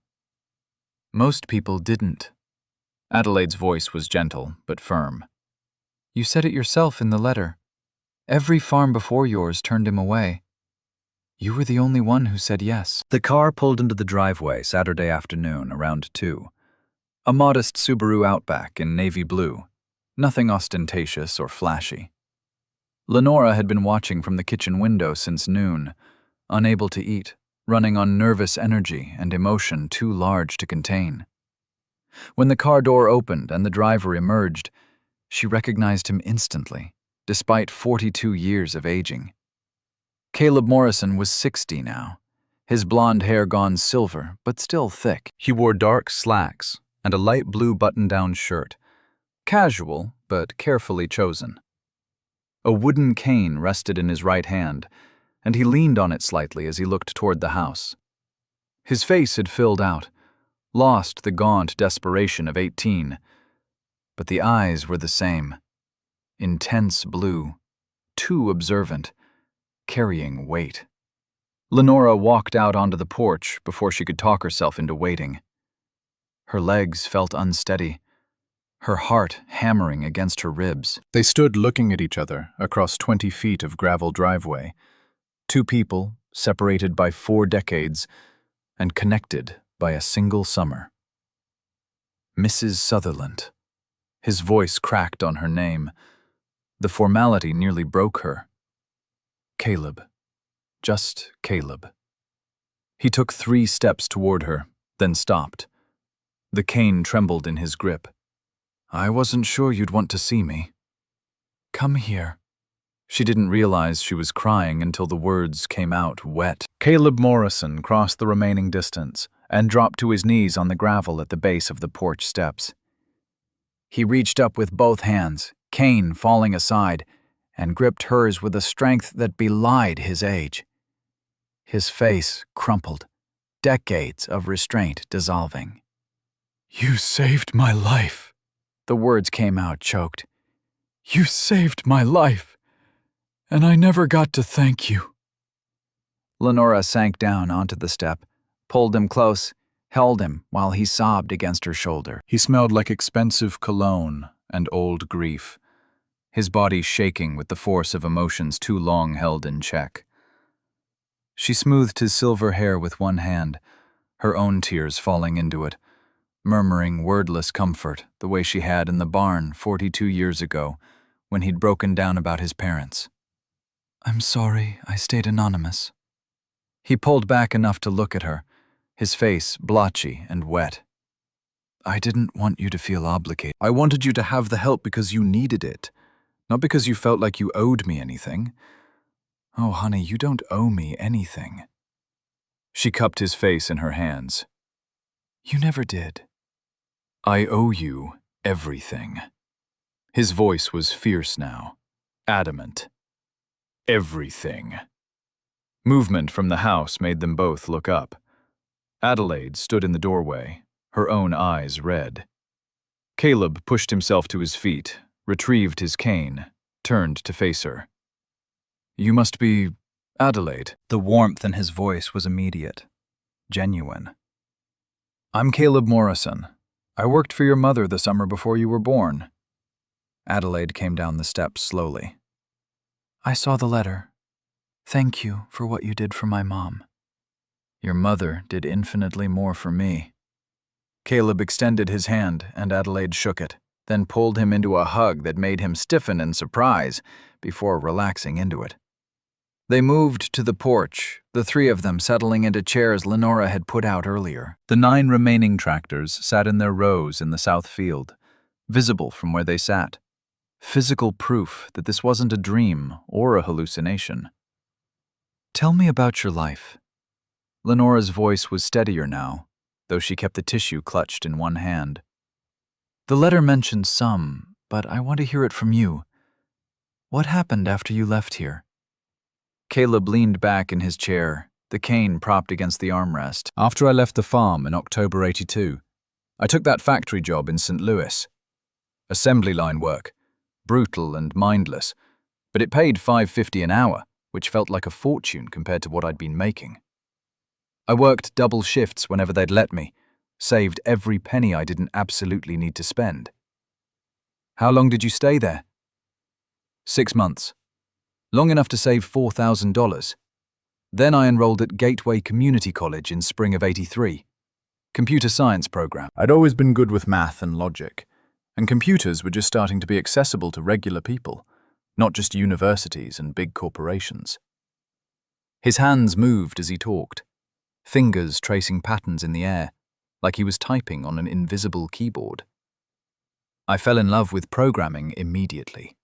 Most people didn't." Adelaide's voice was gentle but firm. "You said it yourself in the letter. Every farm before yours turned him away. You were the only one who said yes." The car pulled into the driveway Saturday afternoon around 2. A modest Subaru Outback in navy blue, nothing ostentatious or flashy. Lenora had been watching from the kitchen window since noon, unable to eat, running on nervous energy and emotion too large to contain. When the car door opened and the driver emerged, she recognized him instantly, despite 42 years of aging. Caleb Morrison was 60 now, his blonde hair gone silver, but still thick. He wore dark slacks and a light blue button-down shirt, casual but carefully chosen. A wooden cane rested in his right hand, and he leaned on it slightly as he looked toward the house. His face had filled out, lost the gaunt desperation of 18, but the eyes were the same. Intense blue, too observant, carrying weight. Lenora walked out onto the porch before she could talk herself into waiting. Her legs felt unsteady, her heart hammering against her ribs. They stood looking at each other across 20 feet of gravel driveway. 2 people, separated by 4 decades, and connected by a single summer. Mrs. Sutherland. His voice cracked on her name. The formality nearly broke her. Caleb. Just Caleb. He took 3 steps toward her, then stopped. The cane trembled in his grip. "I wasn't sure you'd want to see me." "Come here." She didn't realize she was crying until the words came out wet. Caleb Morrison crossed the remaining distance and dropped to his knees on the gravel at the base of the porch steps. He reached up with both hands, cane falling aside, and gripped hers with a strength that belied his age. His face crumpled, decades of restraint dissolving. "You saved my life." The words came out choked. "You saved my life, and I never got to thank you." Lenora sank down onto the step, pulled him close, held him while he sobbed against her shoulder. He smelled like expensive cologne and old grief, his body shaking with the force of emotions too long held in check. She smoothed his silver hair with one hand, her own tears falling into it, murmuring wordless comfort the way she had in the barn 42 years ago when he'd broken down about his parents. "I'm sorry I stayed anonymous." He pulled back enough to look at her, his face blotchy and wet. "I didn't want you to feel obligated. I wanted you to have the help because you needed it, not because you felt like you owed me anything. Oh, honey, you don't owe me anything." She cupped his face in her hands. "You never did." "I owe you everything." His voice was fierce now, adamant. "Everything." Movement from the house made them both look up. Adelaide stood in the doorway, her own eyes red. Caleb pushed himself to his feet, retrieved his cane, turned to face her. "You must be Adelaide." The warmth in his voice was immediate, genuine. "I'm Caleb Morrison. I worked for your mother the summer before you were born." Adelaide came down the steps slowly. "I saw the letter. Thank you for what you did for my mom." "Your mother did infinitely more for me." Caleb extended his hand and Adelaide shook it, then pulled him into a hug that made him stiffen in surprise before relaxing into it. They moved to the porch, the three of them settling into chairs Lenora had put out earlier. The 9 remaining tractors sat in their rows in the south field, visible from where they sat. Physical proof that this wasn't a dream or a hallucination. "Tell me about your life." Lenora's voice was steadier now, though she kept the tissue clutched in one hand. "The letter mentions some, but I want to hear it from you. What happened after you left here?" Caleb leaned back in his chair, the cane propped against the armrest. "After I left the farm in October '82, I took that factory job in St. Louis. Assembly line work, brutal and mindless, but it paid $5.50 an hour, which felt like a fortune compared to what I'd been making. I worked double shifts whenever they'd let me, saved every penny I didn't absolutely need to spend." "How long did you stay there?" 6 months. Long enough to save $4,000. Then I enrolled at Gateway Community College in spring of '83. Computer science program. I'd always been good with math and logic, and computers were just starting to be accessible to regular people, not just universities and big corporations. His hands moved as he talked, fingers tracing patterns in the air, like he was typing on an invisible keyboard. I fell in love with programming immediately.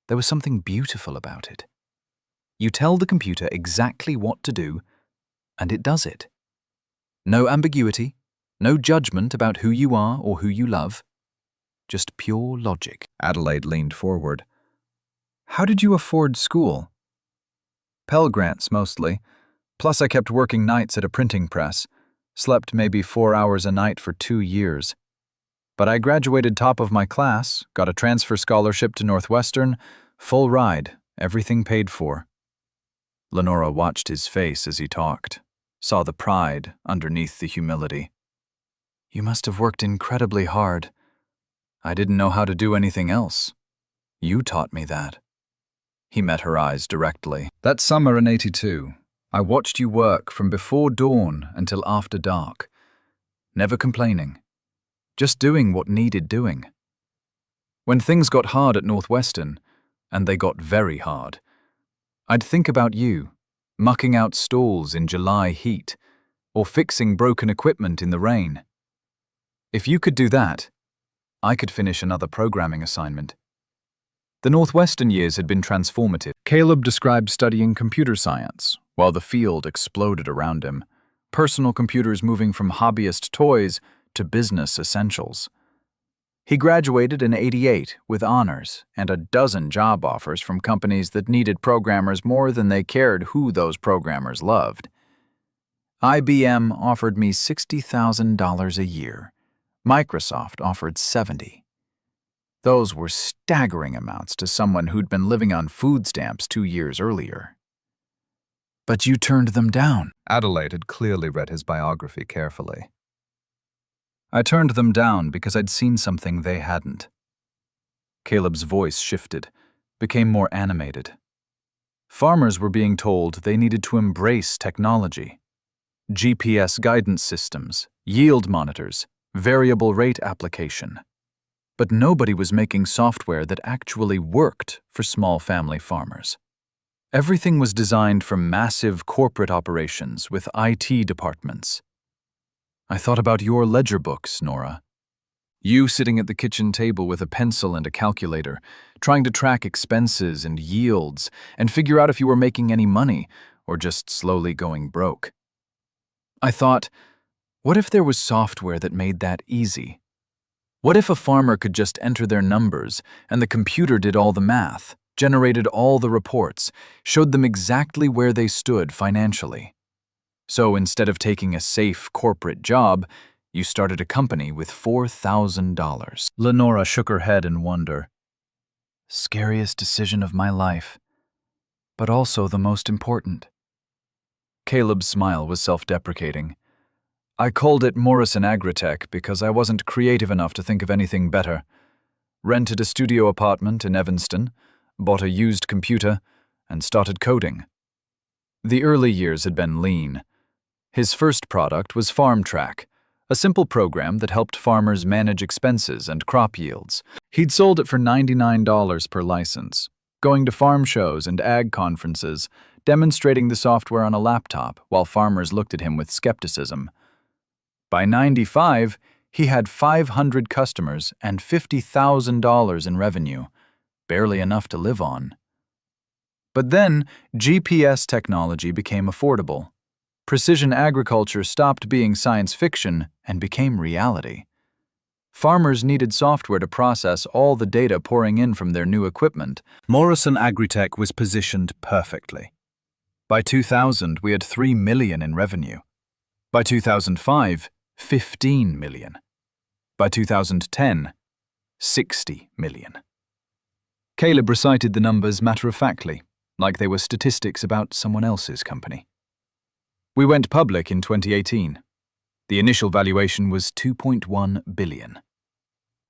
There was something beautiful about it. You tell the computer exactly what to do, and it does it. No ambiguity, no judgment about who you are or who you love. Just pure logic. Adelaide leaned forward. "How did you afford school?" "Pell Grants, mostly. Plus I kept working nights at a printing press. Slept maybe 4 hours a night for 2 years. But I graduated top of my class, got a transfer scholarship to Northwestern, full ride, everything paid for." Lenora watched his face as he talked, saw the pride underneath the humility. "You must have worked incredibly hard. I didn't know how to do anything else. You taught me that." He met her eyes directly. "That summer in '82, I watched you work from before dawn until after dark. Never complaining. Just doing what needed doing. When things got hard at Northwestern, and they got very hard, I'd think about you, mucking out stalls in July heat, or fixing broken equipment in the rain. If you could do that, I could finish another programming assignment." The Northwestern years had been transformative. Caleb described studying computer science, while the field exploded around him, personal computers moving from hobbyist toys to business essentials. He graduated in '88 with honors and a dozen job offers from companies that needed programmers more than they cared who those programmers loved. IBM offered me $60,000 a year. Microsoft offered 70. Those were staggering amounts to someone who'd been living on food stamps 2 years earlier. But you turned them down. Adelaide had clearly read his biography carefully. I turned them down because I'd seen something they hadn't. Caleb's voice shifted, became more animated. Farmers were being told they needed to embrace technology. GPS guidance systems, yield monitors, variable rate application. But nobody was making software that actually worked for small family farmers. Everything was designed for massive corporate operations with IT departments. I thought about your ledger books, Nora. You sitting at the kitchen table with a pencil and a calculator, trying to track expenses and yields and figure out if you were making any money or just slowly going broke. I thought, what if there was software that made that easy? What if a farmer could just enter their numbers and the computer did all the math, generated all the reports, showed them exactly where they stood financially? So instead of taking a safe corporate job, you started a company with $4,000. Lenora shook her head in wonder. Scariest decision of my life, but also the most important. Caleb's smile was self-deprecating. I called it Morrison Agritech because I wasn't creative enough to think of anything better. Rented a studio apartment in Evanston, bought a used computer, and started coding. The early years had been lean. His first product was FarmTrack, a simple program that helped farmers manage expenses and crop yields. He'd sold it for $99 per license, going to farm shows and ag conferences, demonstrating the software on a laptop while farmers looked at him with skepticism. By '95, he had 500 customers and $50,000 in revenue, barely enough to live on. But then, GPS technology became affordable. Precision agriculture stopped being science fiction and became reality. Farmers needed software to process all the data pouring in from their new equipment. Morrison Agritech was positioned perfectly. By 2000, we had $3 million in revenue. By 2005, $15 million. By 2010, $60 million. Caleb recited the numbers matter-of-factly, like they were statistics about someone else's company. We went public in 2018. The initial valuation was $2.1 billion.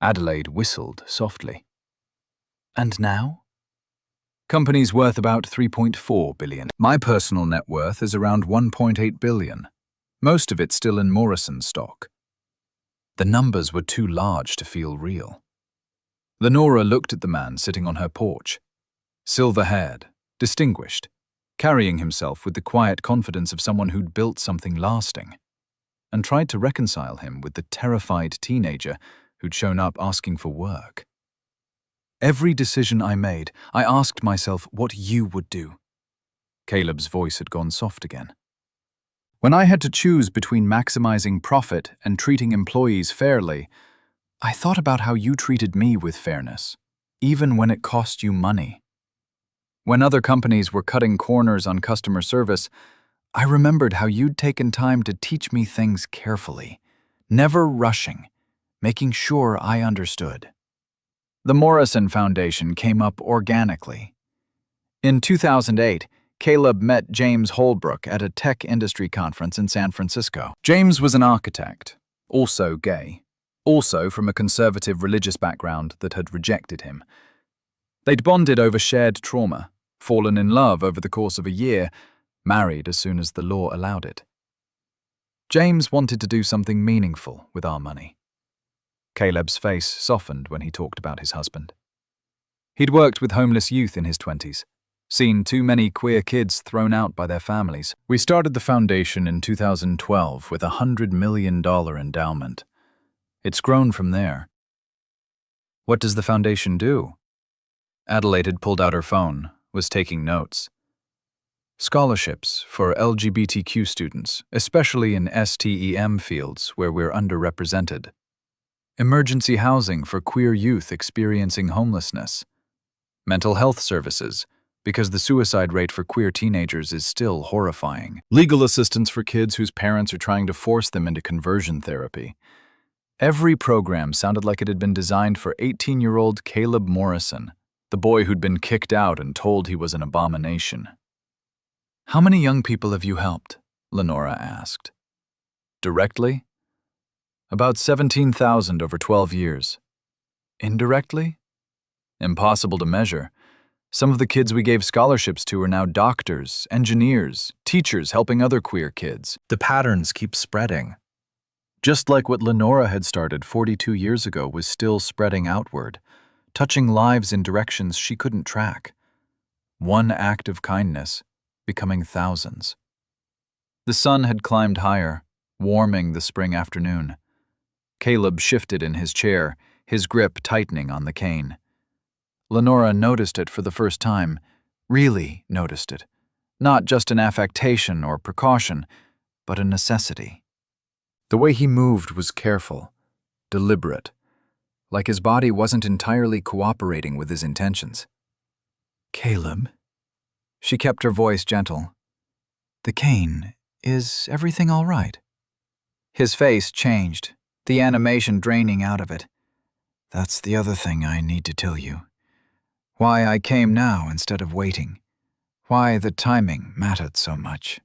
Adelaide whistled softly. And now? Company's worth about $3.4 billion. My personal net worth is around $1.8 billion, most of it still in Morrison stock. The numbers were too large to feel real. Lenora looked at the man sitting on her porch, silver-haired, distinguished, carrying himself with the quiet confidence of someone who'd built something lasting, and tried to reconcile him with the terrified teenager who'd shown up asking for work. Every decision I made, I asked myself what you would do. Caleb's voice had gone soft again. When I had to choose between maximizing profit and treating employees fairly, I thought about how you treated me with fairness, even when it cost you money. When other companies were cutting corners on customer service, I remembered how you'd taken time to teach me things carefully, never rushing, making sure I understood. The Morrison Foundation came up organically. In 2008, Caleb met James Holbrook at a tech industry conference in San Francisco. James was an architect, also gay, also from a conservative religious background that had rejected him. They'd bonded over shared trauma, fallen in love over the course of a year, married as soon as the law allowed it. James wanted to do something meaningful with our money. Caleb's face softened when he talked about his husband. He'd worked with homeless youth in his 20s, seen too many queer kids thrown out by their families. We started the foundation in 2012 with a $100 million endowment. It's grown from there. What does the foundation do? Adelaide had pulled out her phone, was taking notes. Scholarships for LGBTQ students, especially in STEM fields where we're underrepresented. Emergency housing for queer youth experiencing homelessness. Mental health services, because the suicide rate for queer teenagers is still horrifying. Legal assistance for kids whose parents are trying to force them into conversion therapy. Every program sounded like it had been designed for 18-year-old Caleb Morrison, the boy who'd been kicked out and told he was an abomination. "How many young people have you helped?" Lenora asked. "Directly? About 17,000 over 12 years. Indirectly? Impossible to measure. Some of the kids we gave scholarships to are now doctors, engineers, teachers helping other queer kids." The patterns keep spreading. Just like what Lenora had started 42 years ago was still spreading outward, touching lives in directions she couldn't track. One act of kindness becoming thousands. The sun had climbed higher, warming the spring afternoon. Caleb shifted in his chair, his grip tightening on the cane. Lenora noticed it for the first time, really noticed it. Not just an affectation or precaution, but a necessity. The way he moved was careful, deliberate, like his body wasn't entirely cooperating with his intentions. "Caleb," she kept her voice gentle. "The cane, is everything all right?" His face changed, the animation draining out of it. "That's the other thing I need to tell you. Why I came now instead of waiting. Why the timing mattered so much."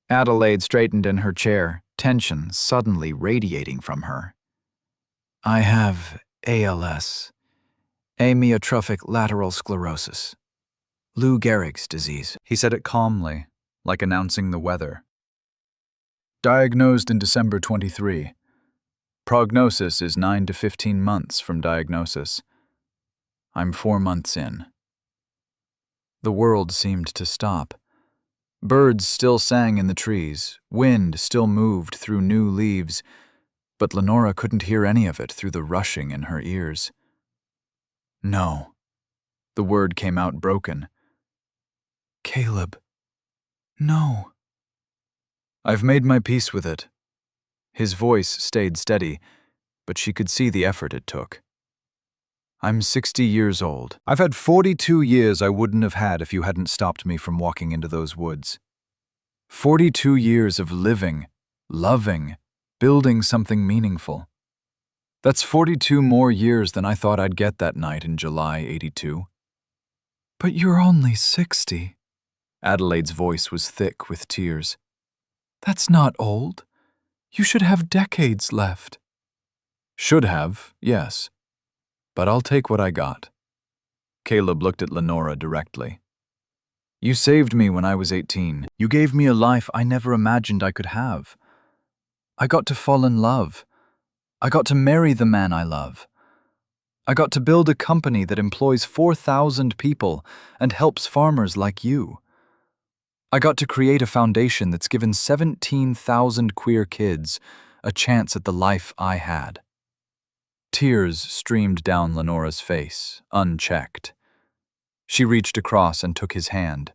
Adelaide straightened in her chair, tension suddenly radiating from her. "I have ALS, amyotrophic lateral sclerosis, Lou Gehrig's disease." He said it calmly, like announcing the weather. "Diagnosed in December 23. Prognosis is 9 to 15 months from diagnosis. I'm 4 months in." The world seemed to stop. Birds still sang in the trees, wind still moved through new leaves, but Lenora couldn't hear any of it through the rushing in her ears. "No." The word came out broken. "Caleb, no." "I've made my peace with it." His voice stayed steady, but she could see the effort it took. "I'm 60 years old. I've had 42 years I wouldn't have had if you hadn't stopped me from walking into those woods. 42 years of living, loving, building something meaningful. That's 42 more years than I thought I'd get that night in July '82. "But you're only 60. Adelaide's voice was thick with tears. "That's not old. You should have decades left." "Should have, yes. But I'll take what I got." Caleb looked at Lenora directly. "You saved me when I was 18. You gave me a life I never imagined I could have. I got to fall in love. I got to marry the man I love. I got to build a company that employs 4,000 people and helps farmers like you. I got to create a foundation that's given 17,000 queer kids a chance at the life I had." Tears streamed down Lenora's face, unchecked. She reached across and took his hand,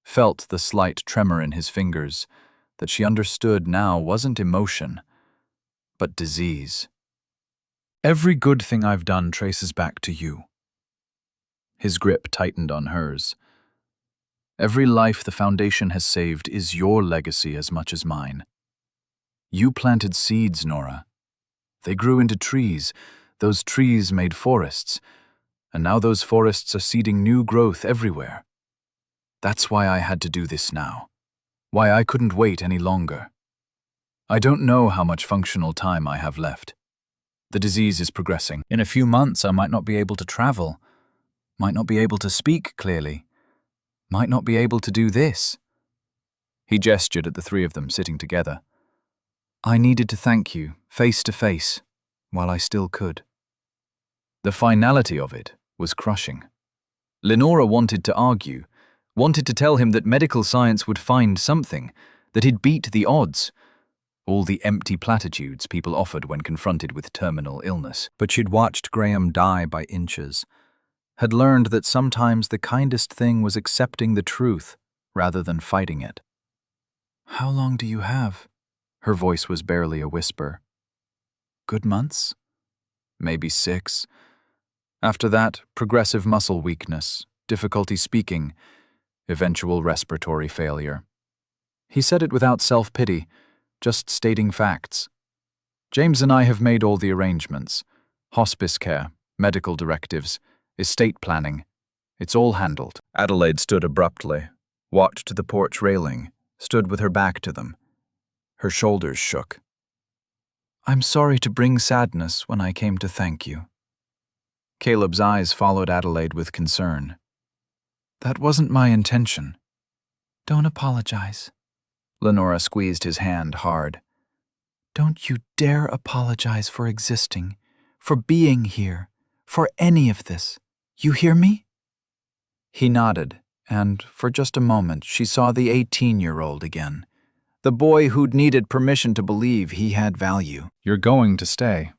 felt the slight tremor in his fingers that she understood now wasn't emotion, but disease. "Every good thing I've done traces back to you." His grip tightened on hers. "Every life the foundation has saved is your legacy as much as mine. You planted seeds, Nora. They grew into trees. Those trees made forests. And now those forests are seeding new growth everywhere. That's why I had to do this now. Why I couldn't wait any longer. I don't know how much functional time I have left. The disease is progressing. In a few months I might not be able to travel, might not be able to speak clearly, might not be able to do this." He gestured at the three of them sitting together. "I needed to thank you, face to face, while I still could." The finality of it was crushing. Lenora wanted to argue, wanted to tell him that medical science would find something, that he'd beat the odds, all the empty platitudes people offered when confronted with terminal illness. But she'd watched Graham die by inches, had learned that sometimes the kindest thing was accepting the truth rather than fighting it. "How long do you have?" Her voice was barely a whisper. "Good months? Maybe 6. After that, progressive muscle weakness, difficulty speaking, eventual respiratory failure. He said it without self-pity, just stating facts. James and I have made all the arrangements. Hospice care, medical directives, estate planning. It's all handled. Adelaide stood abruptly, walked to the porch railing, stood with her back to them. Her shoulders shook. I'm sorry to bring sadness when I came to thank you. Caleb's eyes followed Adelaide with concern. That wasn't my intention. Don't apologize. Lenora squeezed his hand hard. Don't you dare apologize for existing, for being here, for any of this. You hear me? He nodded, and for just a moment she saw the 18-year-old again, the boy who'd needed permission to believe he had value. You're going to stay.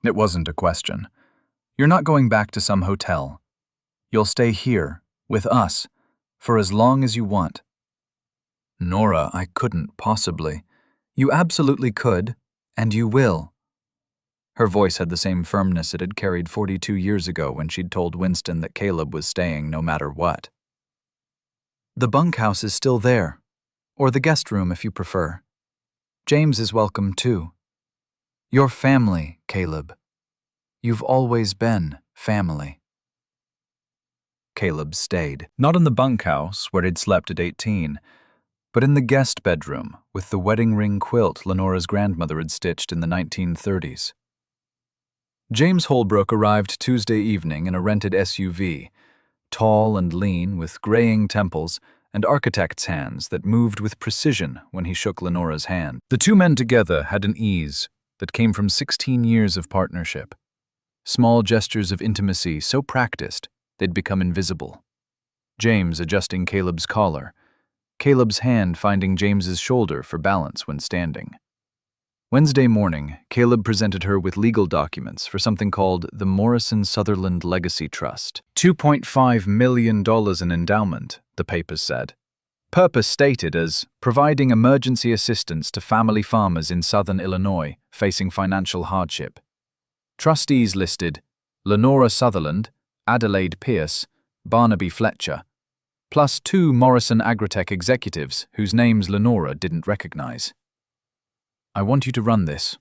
It wasn't a question. You're not going back to some hotel. You'll stay here, with us, for as long as you want. Nora, I couldn't possibly. You absolutely could, and you will. Her voice had the same firmness it had carried 42 years ago when she'd told Winston that Caleb was staying no matter what. The bunkhouse is still there, or the guest room if you prefer. James is welcome too. You're family, Caleb. You've always been family. Caleb stayed. Not in the bunkhouse where he'd slept at 18, but in the guest bedroom with the wedding ring quilt Lenora's grandmother had stitched in the 1930s. James Holbrook arrived Tuesday evening in a rented SUV, tall and lean with graying temples and architect's hands that moved with precision when he shook Lenora's hand. The two men together had an ease that came from 16 years of partnership. Small gestures of intimacy so practiced they'd become invisible. James adjusting Caleb's collar, Caleb's hand finding James's shoulder for balance when standing. Wednesday morning, Caleb presented her with legal documents for something called the Morrison Sutherland Legacy Trust. $2.5 million in endowment, the papers said. Purpose stated as providing emergency assistance to family farmers in southern Illinois facing financial hardship. Trustees listed Lenora Sutherland, Adelaide Pierce, Barnaby Fletcher, plus 2 Morrison Agritech executives whose names Lenora didn't recognize. I want you to run this.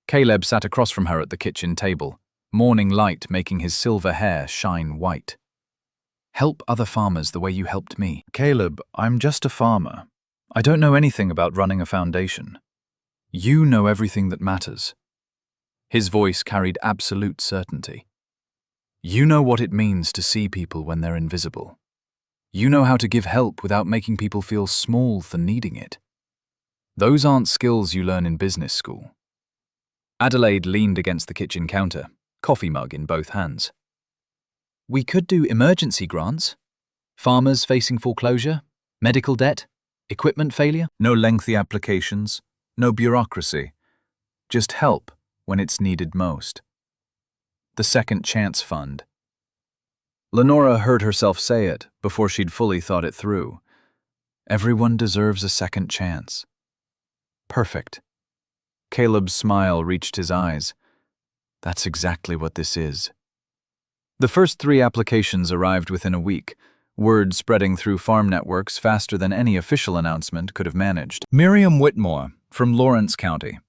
Caleb sat across from her at the kitchen table, morning light making his silver hair shine white. Help other farmers the way you helped me. Caleb, I'm just a farmer. I don't know anything about running a foundation. You know everything that matters. His voice carried absolute certainty. You know what it means to see people when they're invisible. You know how to give help without making people feel small for needing it. Those aren't skills you learn in business school. Adelaide leaned against the kitchen counter, coffee mug in both hands. We could do emergency grants. Farmers facing foreclosure, medical debt, equipment failure. No lengthy applications, no bureaucracy. Just help when it's needed most. The Second Chance Fund. Lenora heard herself say it before she'd fully thought it through. Everyone deserves a second chance. Perfect. Caleb's smile reached his eyes. That's exactly what this is. The first 3 applications arrived within a week, word spreading through farm networks faster than any official announcement could have managed. Miriam Whitmore, from Lawrence County.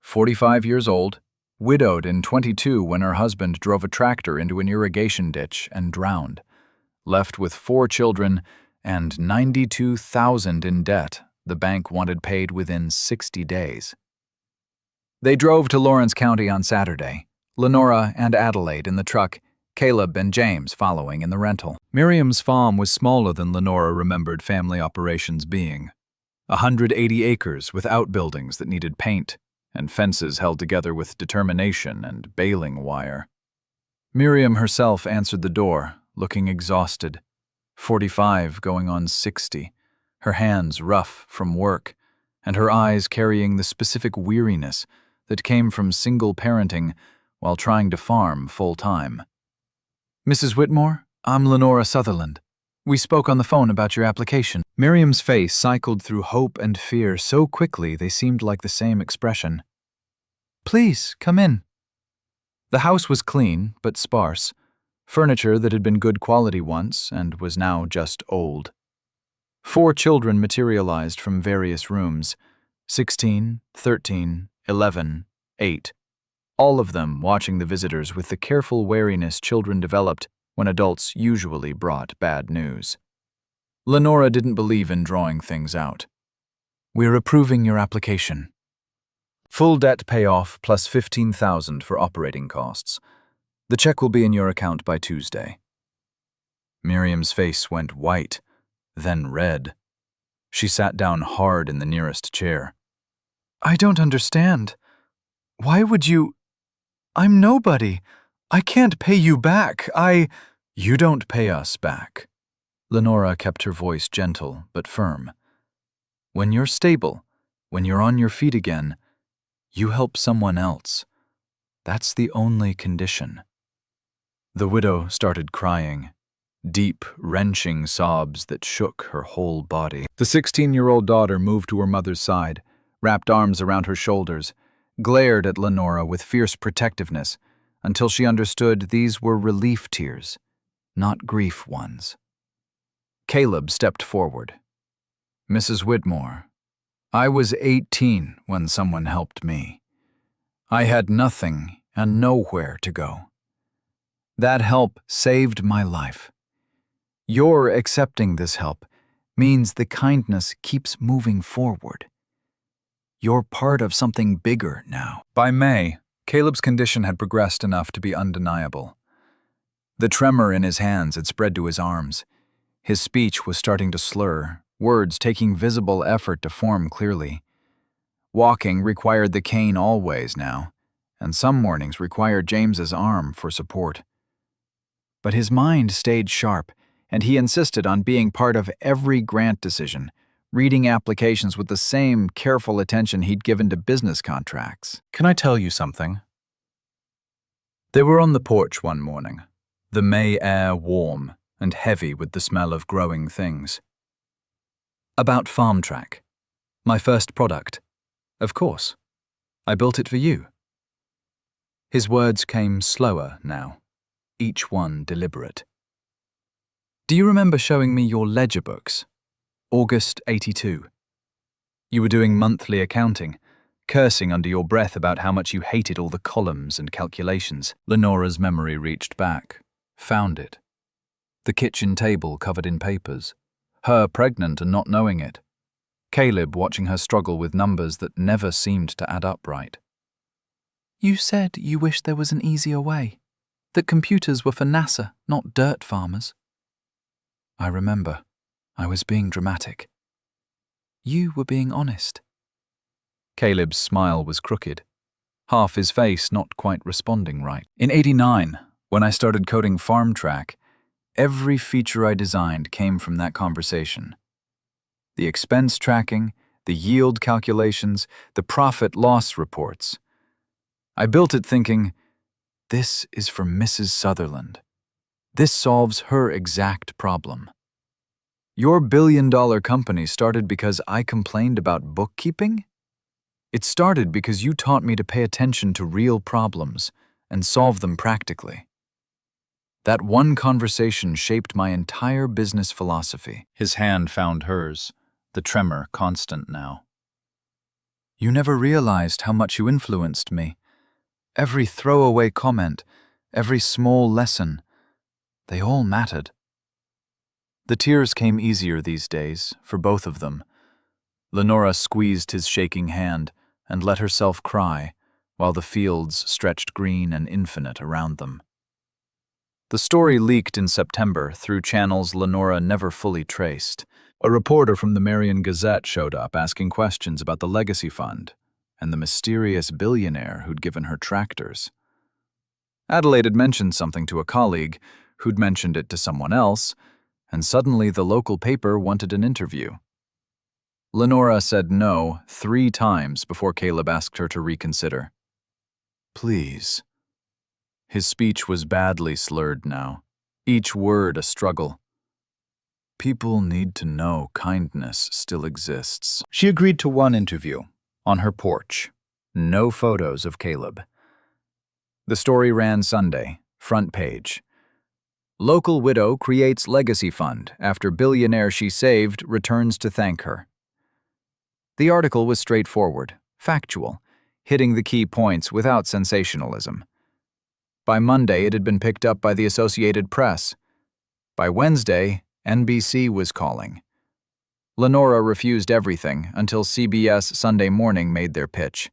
45 years old, widowed in 22 when her husband drove a tractor into an irrigation ditch and drowned. Left with 4 children and $92,000 in debt the bank wanted paid within 60 days. They drove to Lawrence County on Saturday, Lenora and Adelaide in the truck, Caleb and James following in the rental. Miriam's farm was smaller than Lenora remembered family operations being. 180 acres with outbuildings that needed paint, and fences held together with determination and baling wire. Miriam herself answered the door, looking exhausted, 45 going on 60, her hands rough from work, and her eyes carrying the specific weariness that came from single parenting while trying to farm full-time. Mrs. Whitmore, I'm Lenora Sutherland. We spoke on the phone about your application. Miriam's face cycled through hope and fear so quickly they seemed like the same expression. Please, come in. The house was clean, but sparse. Furniture that had been good quality once and was now just old. 4 children materialized from various rooms, 16, 13, 11, 8, all of them watching the visitors with the careful wariness children developed when adults usually brought bad news. Lenora didn't believe in drawing things out. "We're approving your application. Full debt payoff plus $15,000 for operating costs. The check will be in your account by Tuesday." Miriam's face went white, then red. She sat down hard in the nearest chair. "I don't understand. Why would you? I'm nobody. I can't pay you back. You don't pay us back." Lenora kept her voice gentle but firm. "When you're stable, when you're on your feet again, you help someone else. That's the only condition." The widow started crying, deep, wrenching sobs that shook her whole body. The 16-year-old daughter moved to her mother's side, wrapped arms around her shoulders, glared at Lenora with fierce protectiveness until she understood these were relief tears, not grief ones. Caleb stepped forward. "Mrs. Whitmore, I was 18 when someone helped me. I had nothing and nowhere to go. That help saved my life. Your accepting this help means the kindness keeps moving forward. You're part of something bigger now." By May, Caleb's condition had progressed enough to be undeniable. The tremor in his hands had spread to his arms. His speech was starting to slur, words taking visible effort to form clearly. Walking required the cane always now, and some mornings required James's arm for support. But his mind stayed sharp, and he insisted on being part of every grant decision, reading applications with the same careful attention he'd given to business contracts. "Can I tell you something?" They were on the porch one morning, the May air warm and heavy with the smell of growing things. "About FarmTrack. My first product. Of course. I built it for you." His words came slower now, each one deliberate. "Do you remember showing me your ledger books? August '82. You were doing monthly accounting, cursing under your breath about how much you hated all the columns and calculations." Lenora's memory reached back, found it. The kitchen table covered in papers, her pregnant and not knowing it. Caleb watching her struggle with numbers that never seemed to add up right. "You said you wished there was an easier way, that computers were for NASA, not dirt farmers." "I remember. I was being dramatic." "You were being honest." Caleb's smile was crooked, half his face not quite responding right. "In '89, when I started coding FarmTrack, every feature I designed came from that conversation. The expense tracking, the yield calculations, the profit-loss reports. I built it thinking, this is for Mrs. Sutherland. This solves her exact problem. Your billion-dollar company started because I complained about bookkeeping? It started because you taught me to pay attention to real problems and solve them practically. That one conversation shaped my entire business philosophy." His hand found hers, the tremor constant now. "You never realized how much you influenced me. Every throwaway comment, every small lesson, they all mattered." The tears came easier these days, for both of them. Lenora squeezed his shaking hand and let herself cry, while the fields stretched green and infinite around them. The story leaked in September through channels Lenora never fully traced. A reporter from the Marion Gazette showed up asking questions about the legacy fund and the mysterious billionaire who'd given her tractors. Adelaide had mentioned something to a colleague, who'd mentioned it to someone else, and suddenly the local paper wanted an interview. Lenora said no 3 times before Caleb asked her to reconsider. "Please." His speech was badly slurred now, each word a struggle. "People need to know kindness still exists." She agreed to one interview, on her porch. No photos of Caleb. The story ran Sunday, front page. Local widow creates legacy fund after billionaire she saved returns to thank her. The article was straightforward, factual, hitting the key points without sensationalism. By Monday, it had been picked up by the Associated Press. By Wednesday, NBC was calling. Lenora refused everything until CBS Sunday Morning made their pitch.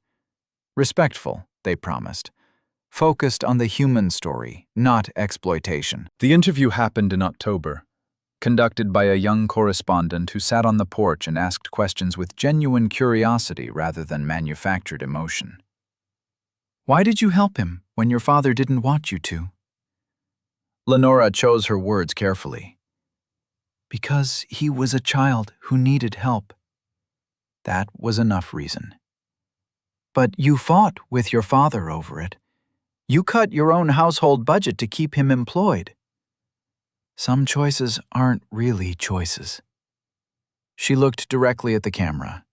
Respectful, they promised. Focused on the human story, not exploitation. The interview happened in October, conducted by a young correspondent who sat on the porch and asked questions with genuine curiosity rather than manufactured emotion. Why did you help him when your father didn't want you to? Lenora chose her words carefully. Because he was a child who needed help. That was enough reason. But you fought with your father over it. You cut your own household budget to keep him employed. Some choices aren't really choices. She looked directly at the camera.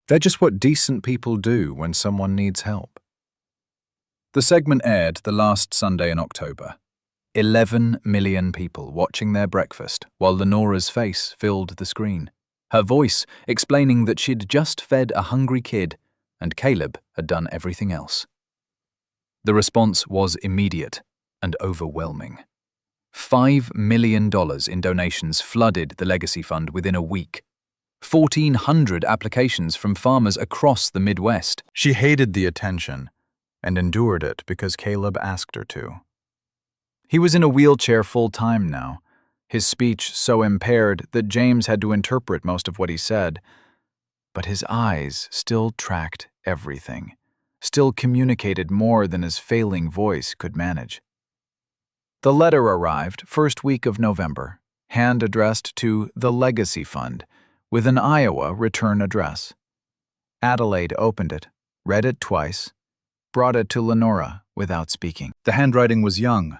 They're just what decent people do when someone needs help. The segment aired the last Sunday in October. 11 million people watching their breakfast while Lenora's face filled the screen. Her voice explaining that she'd just fed a hungry kid and Caleb had done everything else. The response was immediate and overwhelming. $5 million in donations flooded the legacy fund within a week. 1,400 applications from farmers across the Midwest. She hated the attention and endured it because Caleb asked her to. He was in a wheelchair full-time now, his speech so impaired that James had to interpret most of what he said. But his eyes still tracked everything, still communicated more than his failing voice could manage. The letter arrived first week of November, hand-addressed to the Legacy Fund, with an Iowa return address. Adelaide opened it, read it twice, brought it to Lenora without speaking. The handwriting was young,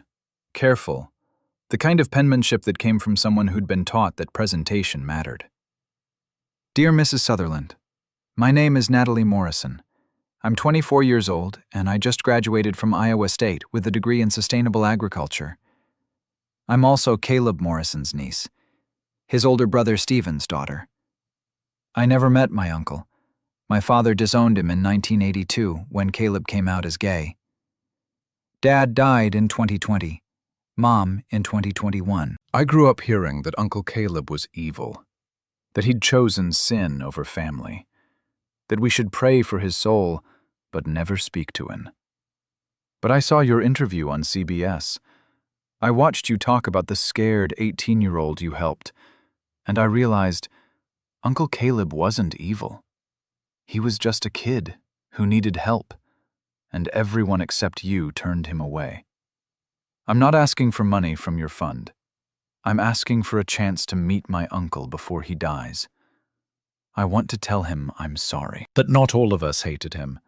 careful, the kind of penmanship that came from someone who'd been taught that presentation mattered. Dear Mrs. Sutherland, my name is Natalie Morrison. I'm 24 years old, and I just graduated from Iowa State with a degree in sustainable agriculture. I'm also Caleb Morrison's niece, his older brother Stephen's daughter. I never met my uncle. My father disowned him in 1982 when Caleb came out as gay. Dad died in 2020, Mom in 2021. I grew up hearing that Uncle Caleb was evil, that he'd chosen sin over family, that we should pray for his soul but never speak to him. But I saw your interview on CBS. I watched you talk about the scared 18-year-old you helped, and I realized Uncle Caleb wasn't evil. He was just a kid who needed help, and everyone except you turned him away. I'm not asking for money from your fund. I'm asking for a chance to meet my uncle before he dies. I want to tell him I'm sorry. That not all of us hated him.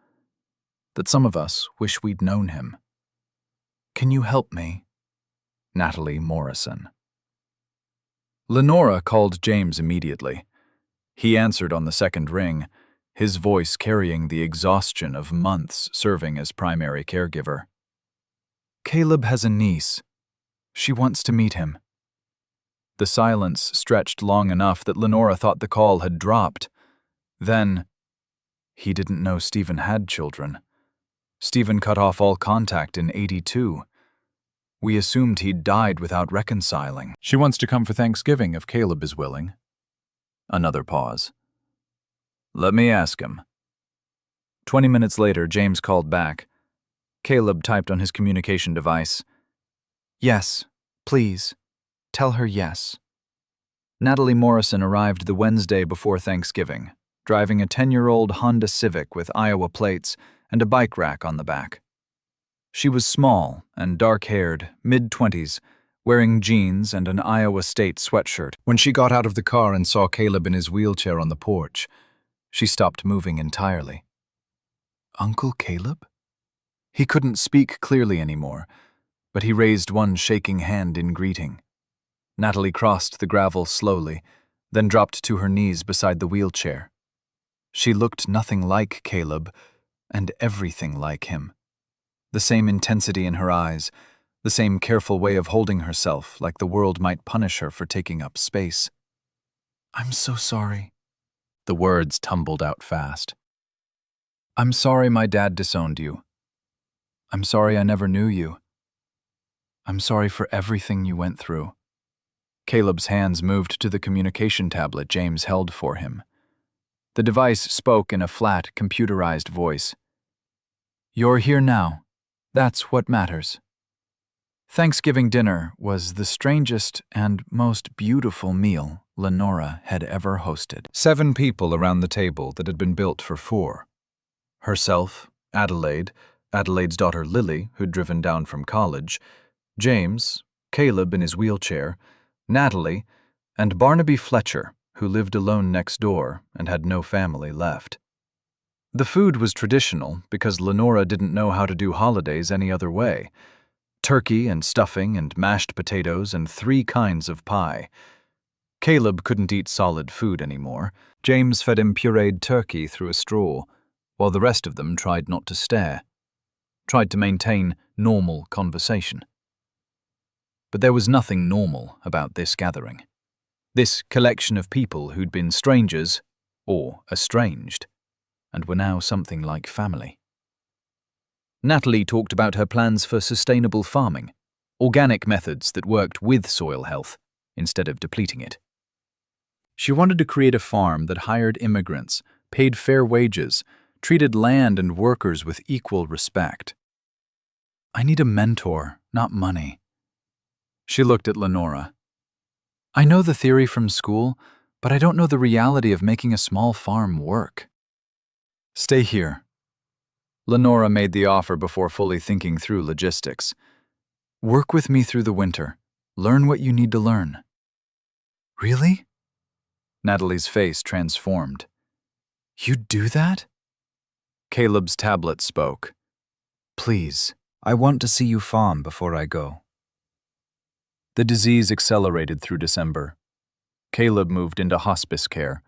That some of us wish we'd known him. Can you help me? Natalie Morrison. Lenora called James immediately. He answered on the second ring, his voice carrying the exhaustion of months serving as primary caregiver. Caleb has a niece. She wants to meet him. The silence stretched long enough that Lenora thought the call had dropped. Then, he didn't know Stephen had children. Stephen cut off all contact in '82. We assumed he'd died without reconciling. She wants to come for Thanksgiving if Caleb is willing. Another pause. Let me ask him. 20 minutes later, James called back. Caleb typed on his communication device. Yes, please. Tell her yes. Natalie Morrison arrived the Wednesday before Thanksgiving, driving a 10-year-old Honda Civic with Iowa plates and a bike rack on the back. She was small and dark-haired, mid-20s, wearing jeans and an Iowa State sweatshirt. When she got out of the car and saw Caleb in his wheelchair on the porch, she stopped moving entirely. Uncle Caleb? He couldn't speak clearly anymore, but he raised one shaking hand in greeting. Natalie crossed the gravel slowly, then dropped to her knees beside the wheelchair. She looked nothing like Caleb, and everything like him. The same intensity in her eyes, the same careful way of holding herself, like the world might punish her for taking up space. "I'm so sorry." The words tumbled out fast. "I'm sorry my dad disowned you. I'm sorry I never knew you. I'm sorry for everything you went through." Caleb's hands moved to the communication tablet James held for him. The device spoke in a flat, computerized voice. "You're here now. That's what matters." Thanksgiving dinner was the strangest and most beautiful meal Lenora had ever hosted. 7 people around the table that had been built for 4. Herself, Adelaide, Adelaide's daughter Lily, who'd driven down from college, James, Caleb in his wheelchair, Natalie, and Barnaby Fletcher, who lived alone next door and had no family left. The food was traditional because Lenora didn't know how to do holidays any other way. Turkey and stuffing and mashed potatoes and 3 kinds of pie. Caleb couldn't eat solid food anymore. James fed him pureed turkey through a straw, while the rest of them tried not to stare, tried to maintain normal conversation. But there was nothing normal about this gathering. This collection of people who'd been strangers, or estranged, and were now something like family. Natalie talked about her plans for sustainable farming, organic methods that worked with soil health instead of depleting it. She wanted to create a farm that hired immigrants, paid fair wages, treated land and workers with equal respect. "I need a mentor, not money." She looked at Lenora. "I know the theory from school, but I don't know the reality of making a small farm work." "Stay here." Lenora made the offer before fully thinking through logistics. "Work with me through the winter. Learn what you need to learn." "Really?" Natalie's face transformed. "You'd do that?" Caleb's tablet spoke. "Please, I want to see you farm before I go." The disease accelerated through December. Caleb moved into hospice care,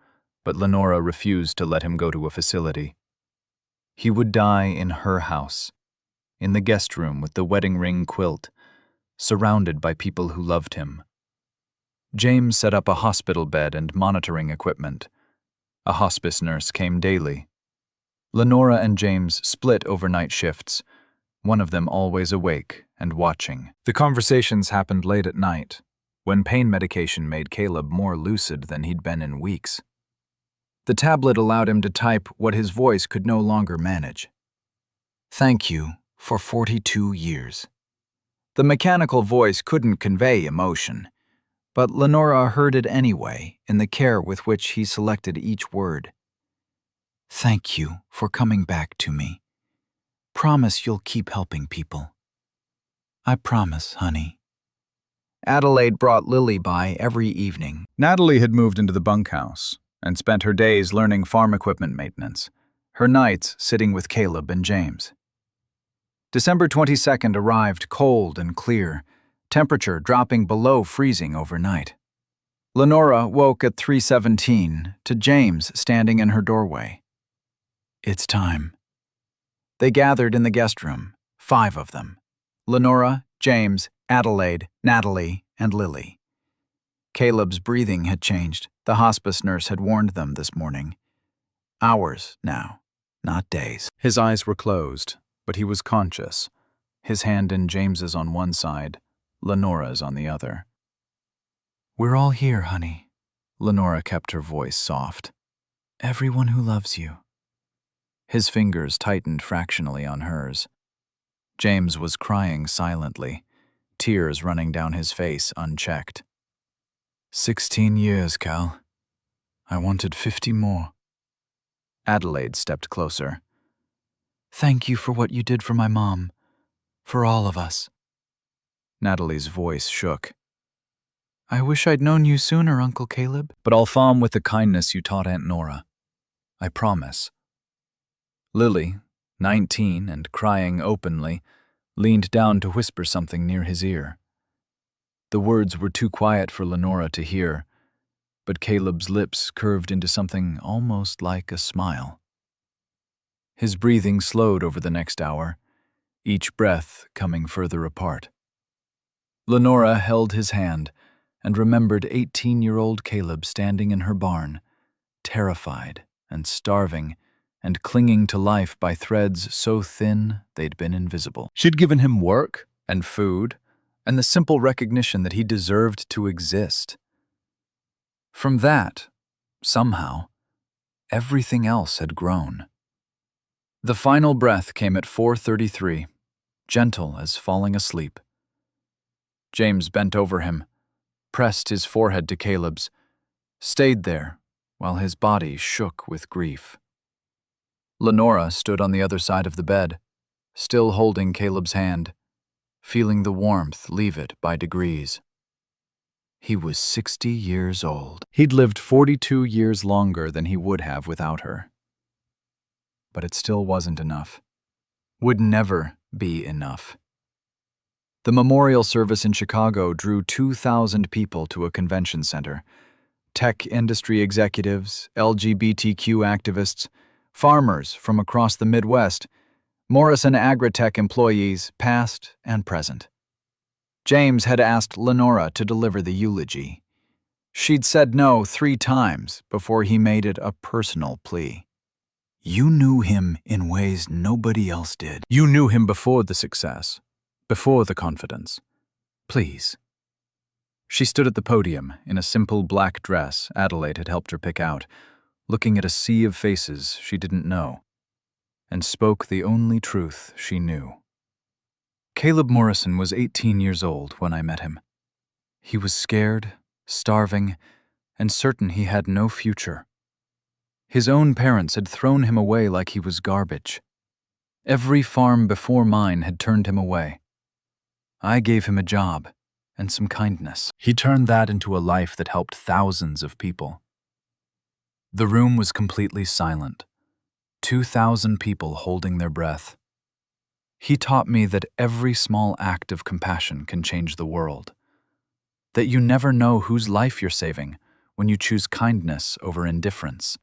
but Lenora refused to let him go to a facility. He would die in her house, in the guest room with the wedding ring quilt, surrounded by people who loved him. James set up a hospital bed and monitoring equipment. A hospice nurse came daily. Lenora and James split overnight shifts, one of them always awake and watching. The conversations happened late at night, when pain medication made Caleb more lucid than he'd been in weeks. The tablet allowed him to type what his voice could no longer manage. "Thank you for 42 years." The mechanical voice couldn't convey emotion, but Lenora heard it anyway in the care with which he selected each word. "Thank you for coming back to me. Promise you'll keep helping people." "I promise, honey." Adelaide brought Lily by every evening. Natalie had moved into the bunkhouse and spent her days learning farm equipment maintenance, her nights sitting with Caleb and James. December 22nd arrived cold and clear, temperature dropping below freezing overnight. Lenora woke at 3:17 to James standing in her doorway. "It's time." They gathered in the guest room, 5 of them. Lenora, James, Adelaide, Natalie, and Lily. Caleb's breathing had changed. The hospice nurse had warned them this morning. Hours now, not days. His eyes were closed, but he was conscious. His hand in James's on one side, Lenora's on the other. "We're all here, honey." Lenora kept her voice soft. "Everyone who loves you." His fingers tightened fractionally on hers. James was crying silently, tears running down his face unchecked. 16 years, Cal. I wanted 50 more. Adelaide stepped closer. "Thank you for what you did for my mom, for all of us." Natalie's voice shook. "I wish I'd known you sooner, Uncle Caleb. But I'll farm with the kindness you taught Aunt Nora. I promise." Lily, 19 and crying openly, leaned down to whisper something near his ear. The words were too quiet for Lenora to hear, but Caleb's lips curved into something almost like a smile. His breathing slowed over the next hour, each breath coming further apart. Lenora held his hand and remembered 18-year-old Caleb standing in her barn, terrified and starving and clinging to life by threads so thin they'd been invisible. She'd given him work and food and the simple recognition that he deserved to exist. From that, somehow, everything else had grown. The final breath came at 4:33, gentle as falling asleep. James bent over him, pressed his forehead to Caleb's, stayed there while his body shook with grief. Lenora stood on the other side of the bed, still holding Caleb's hand, feeling the warmth leave it by degrees. He was 60 years old. He'd lived 42 years longer than he would have without her. But it still wasn't enough. Would never be enough. The memorial service in Chicago drew 2,000 people to a convention center. Tech industry executives, LGBTQ activists, farmers from across the Midwest, Morrison Agritech employees, past and present. James had asked Lenora to deliver the eulogy. She'd said no 3 times before he made it a personal plea. You knew him in ways nobody else did. You knew him before the success, before the confidence. Please. She stood at the podium in a simple black dress Adelaide had helped her pick out, looking at a sea of faces she didn't know, and spoke the only truth she knew. Caleb Morrison was 18 years old when I met him. He was scared, starving, and certain he had no future. His own parents had thrown him away like he was garbage. Every farm before mine had turned him away. I gave him a job and some kindness. He turned that into a life that helped thousands of people. The room was completely silent, 2,000 people holding their breath. He taught me that every small act of compassion can change the world. That you never know whose life you're saving when you choose kindness over indifference.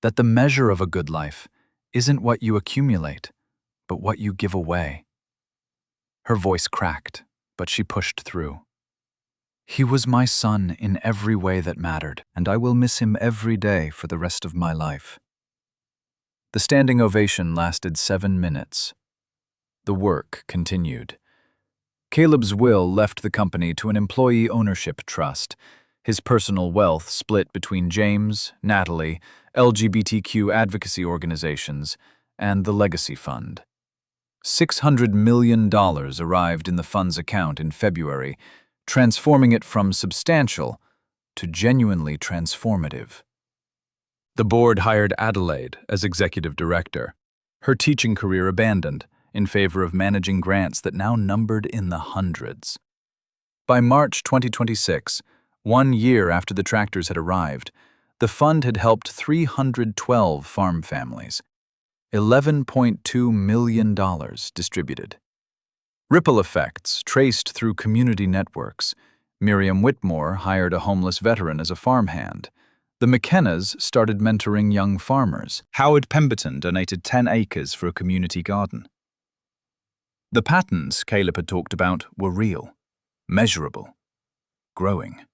That the measure of a good life isn't what you accumulate, but what you give away. Her voice cracked, but she pushed through. He was my son in every way that mattered, and I will miss him every day for the rest of my life. The standing ovation lasted 7 minutes. The work continued. Caleb's will left the company to an employee ownership trust, his personal wealth split between James, Natalie, LGBTQ advocacy organizations, and the Legacy Fund. $600 million arrived in the fund's account in February, transforming it from substantial to genuinely transformative. The board hired Adelaide as executive director, her teaching career abandoned in favor of managing grants that now numbered in the hundreds. By March 2026, 1 year after the tractors had arrived, the fund had helped 312 farm families, $11.2 million distributed. Ripple effects traced through community networks. Miriam Whitmore hired a homeless veteran as a farmhand. The McKennas started mentoring young farmers. Howard Pemberton donated 10 acres for a community garden. The patterns Caleb had talked about were real, measurable, growing.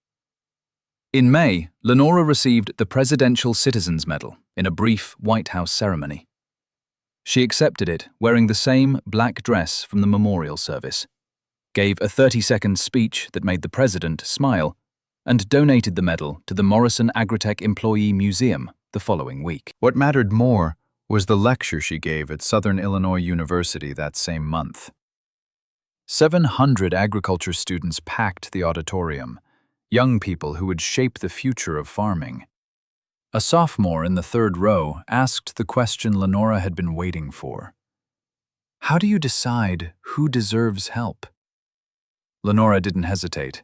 In May, Lenora received the Presidential Citizens Medal in a brief White House ceremony. She accepted it wearing the same black dress from the memorial service, gave a 30-second speech that made the president smile, and donated the medal to the Morrison Agritech Employee Museum the following week. What mattered more was the lecture she gave at Southern Illinois University that same month. 700 agriculture students packed the auditorium, young people who would shape the future of farming. A sophomore in the 3rd row asked the question Lenora had been waiting for. How do you decide who deserves help? Lenora didn't hesitate.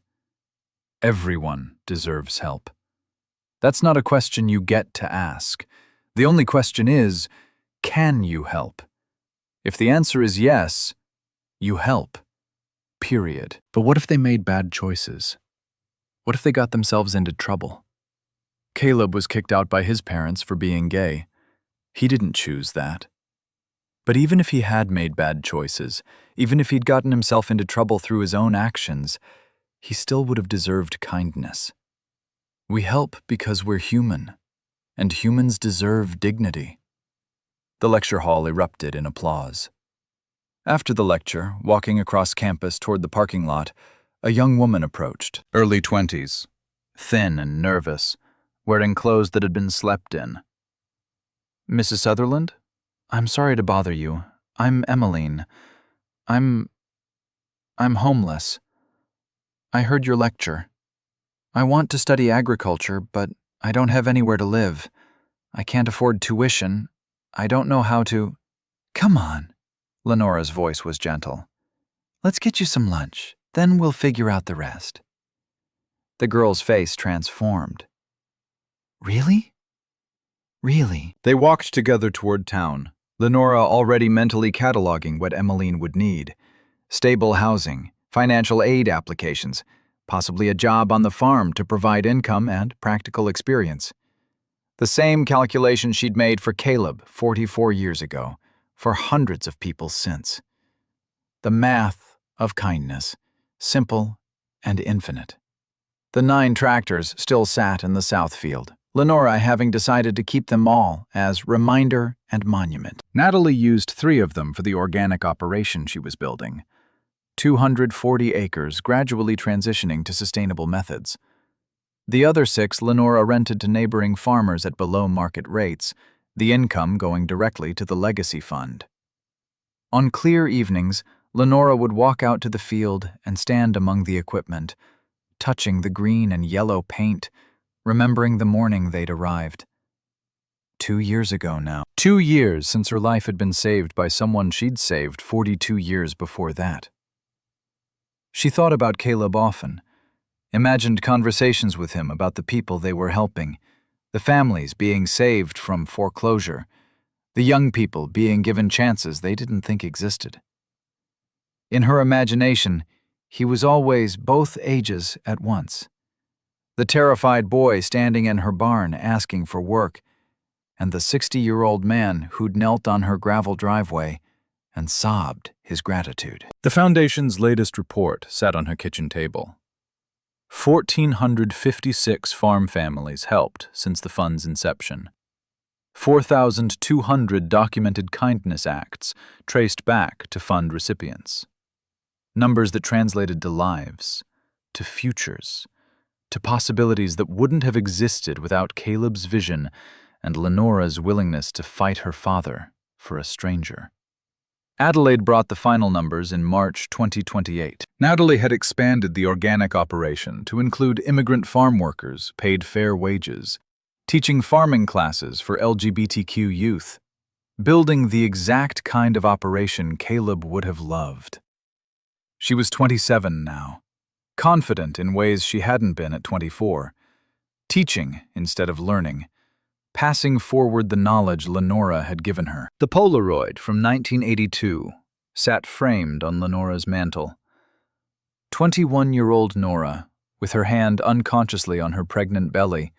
Everyone deserves help. That's not a question you get to ask. The only question is, can you help? If the answer is yes, you help. Period. But what if they made bad choices? What if they got themselves into trouble? Caleb was kicked out by his parents for being gay. He didn't choose that. But even if he had made bad choices, even if he'd gotten himself into trouble through his own actions, he still would have deserved kindness. We help because we're human, and humans deserve dignity. The lecture hall erupted in applause. After the lecture, walking across campus toward the parking lot, a young woman approached. Early 20s, thin and nervous, wearing clothes that had been slept in. Mrs. Sutherland? I'm sorry to bother you. I'm Emmeline. I'm homeless. I heard your lecture. I want to study agriculture, but I don't have anywhere to live. I can't afford tuition. I don't know how to... Come on. Lenora's voice was gentle. Let's get you some lunch, then we'll figure out the rest. The girl's face transformed. Really? Really? They walked together toward town, Lenora already mentally cataloging what Emmeline would need: stable housing, financial aid applications, possibly a job on the farm to provide income and practical experience. The same calculation she'd made for Caleb 44 years ago, for hundreds of people since. The math of kindness, simple and infinite. The 9 tractors still sat in the south field, Lenora having decided to keep them all as reminder and monument. Natalie used 3 of them for the organic operation she was building. 240 acres, gradually transitioning to sustainable methods. The other 6 Lenora rented to neighboring farmers at below-market rates, the income going directly to the legacy fund. On clear evenings, Lenora would walk out to the field and stand among the equipment, touching the green and yellow paint, remembering the morning they'd arrived. 2 years ago now. 2 years since her life had been saved by someone she'd saved 42 years before that. She thought about Caleb often, imagined conversations with him about the people they were helping, the families being saved from foreclosure, the young people being given chances they didn't think existed. In her imagination, he was always both ages at once. The terrified boy standing in her barn asking for work, and the 60-year-old man who'd knelt on her gravel driveway and sobbed his gratitude. The Foundation's latest report sat on her kitchen table. 1,456 farm families helped since the fund's inception. 4,200 documented kindness acts traced back to fund recipients. Numbers that translated to lives, to futures, to possibilities that wouldn't have existed without Caleb's vision and Lenora's willingness to fight her father for a stranger. Adelaide brought the final numbers in March 2028. Natalie had expanded the organic operation to include immigrant farm workers paid fair wages, teaching farming classes for LGBTQ youth, building the exact kind of operation Caleb would have loved. She was 27 now, confident in ways she hadn't been at 24, teaching instead of learning, passing forward the knowledge Lenora had given her. The Polaroid from 1982 sat framed on Lenora's mantel. 21-year-old Nora, with her hand unconsciously on her pregnant belly.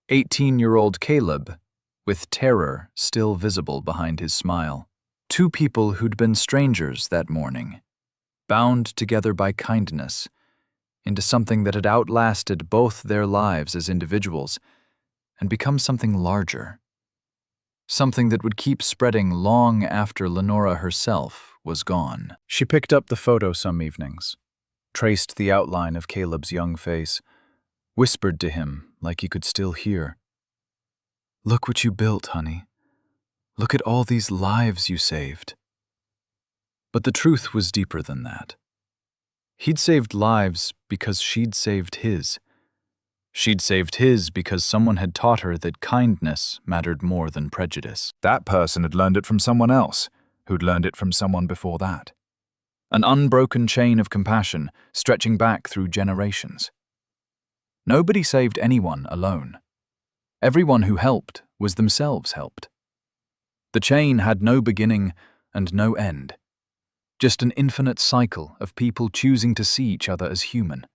18-year-old Caleb, with terror still visible behind his smile. 2 people who'd been strangers that morning, bound together by kindness, into something that had outlasted both their lives as individuals and become something larger. Something that would keep spreading long after Lenora herself was gone. She picked up the photo some evenings, traced the outline of Caleb's young face, whispered to him like he could still hear. "Look what you built, honey. Look at all these lives you saved." But the truth was deeper than that. He'd saved lives because she'd saved his. She'd saved his because someone had taught her that kindness mattered more than prejudice. That person had learned it from someone else, who'd learned it from someone before that. An unbroken chain of compassion stretching back through generations. Nobody saved anyone alone. Everyone who helped was themselves helped. The chain had no beginning and no end. Just an infinite cycle of people choosing to see each other as human.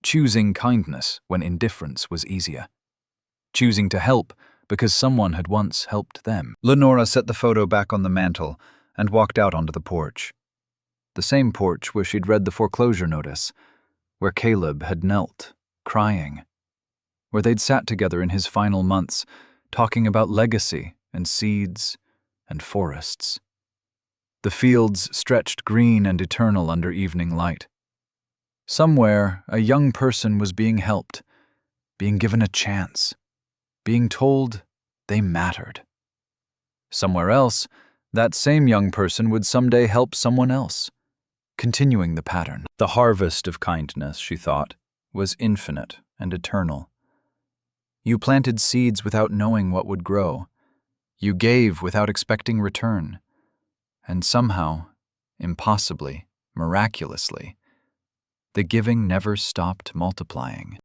Choosing kindness when indifference was easier. Choosing to help because someone had once helped them. Lenora set the photo back on the mantel and walked out onto the porch. The same porch where she'd read the foreclosure notice, where Caleb had knelt, crying, where they'd sat together in his final months, talking about legacy and seeds and forests. The fields stretched green and eternal under evening light. Somewhere, a young person was being helped, being given a chance, being told they mattered. Somewhere else, that same young person would someday help someone else, continuing the pattern. The harvest of kindness, she thought, was infinite and eternal. You planted seeds without knowing what would grow. You gave without expecting return. And somehow, impossibly, miraculously, the giving never stopped multiplying.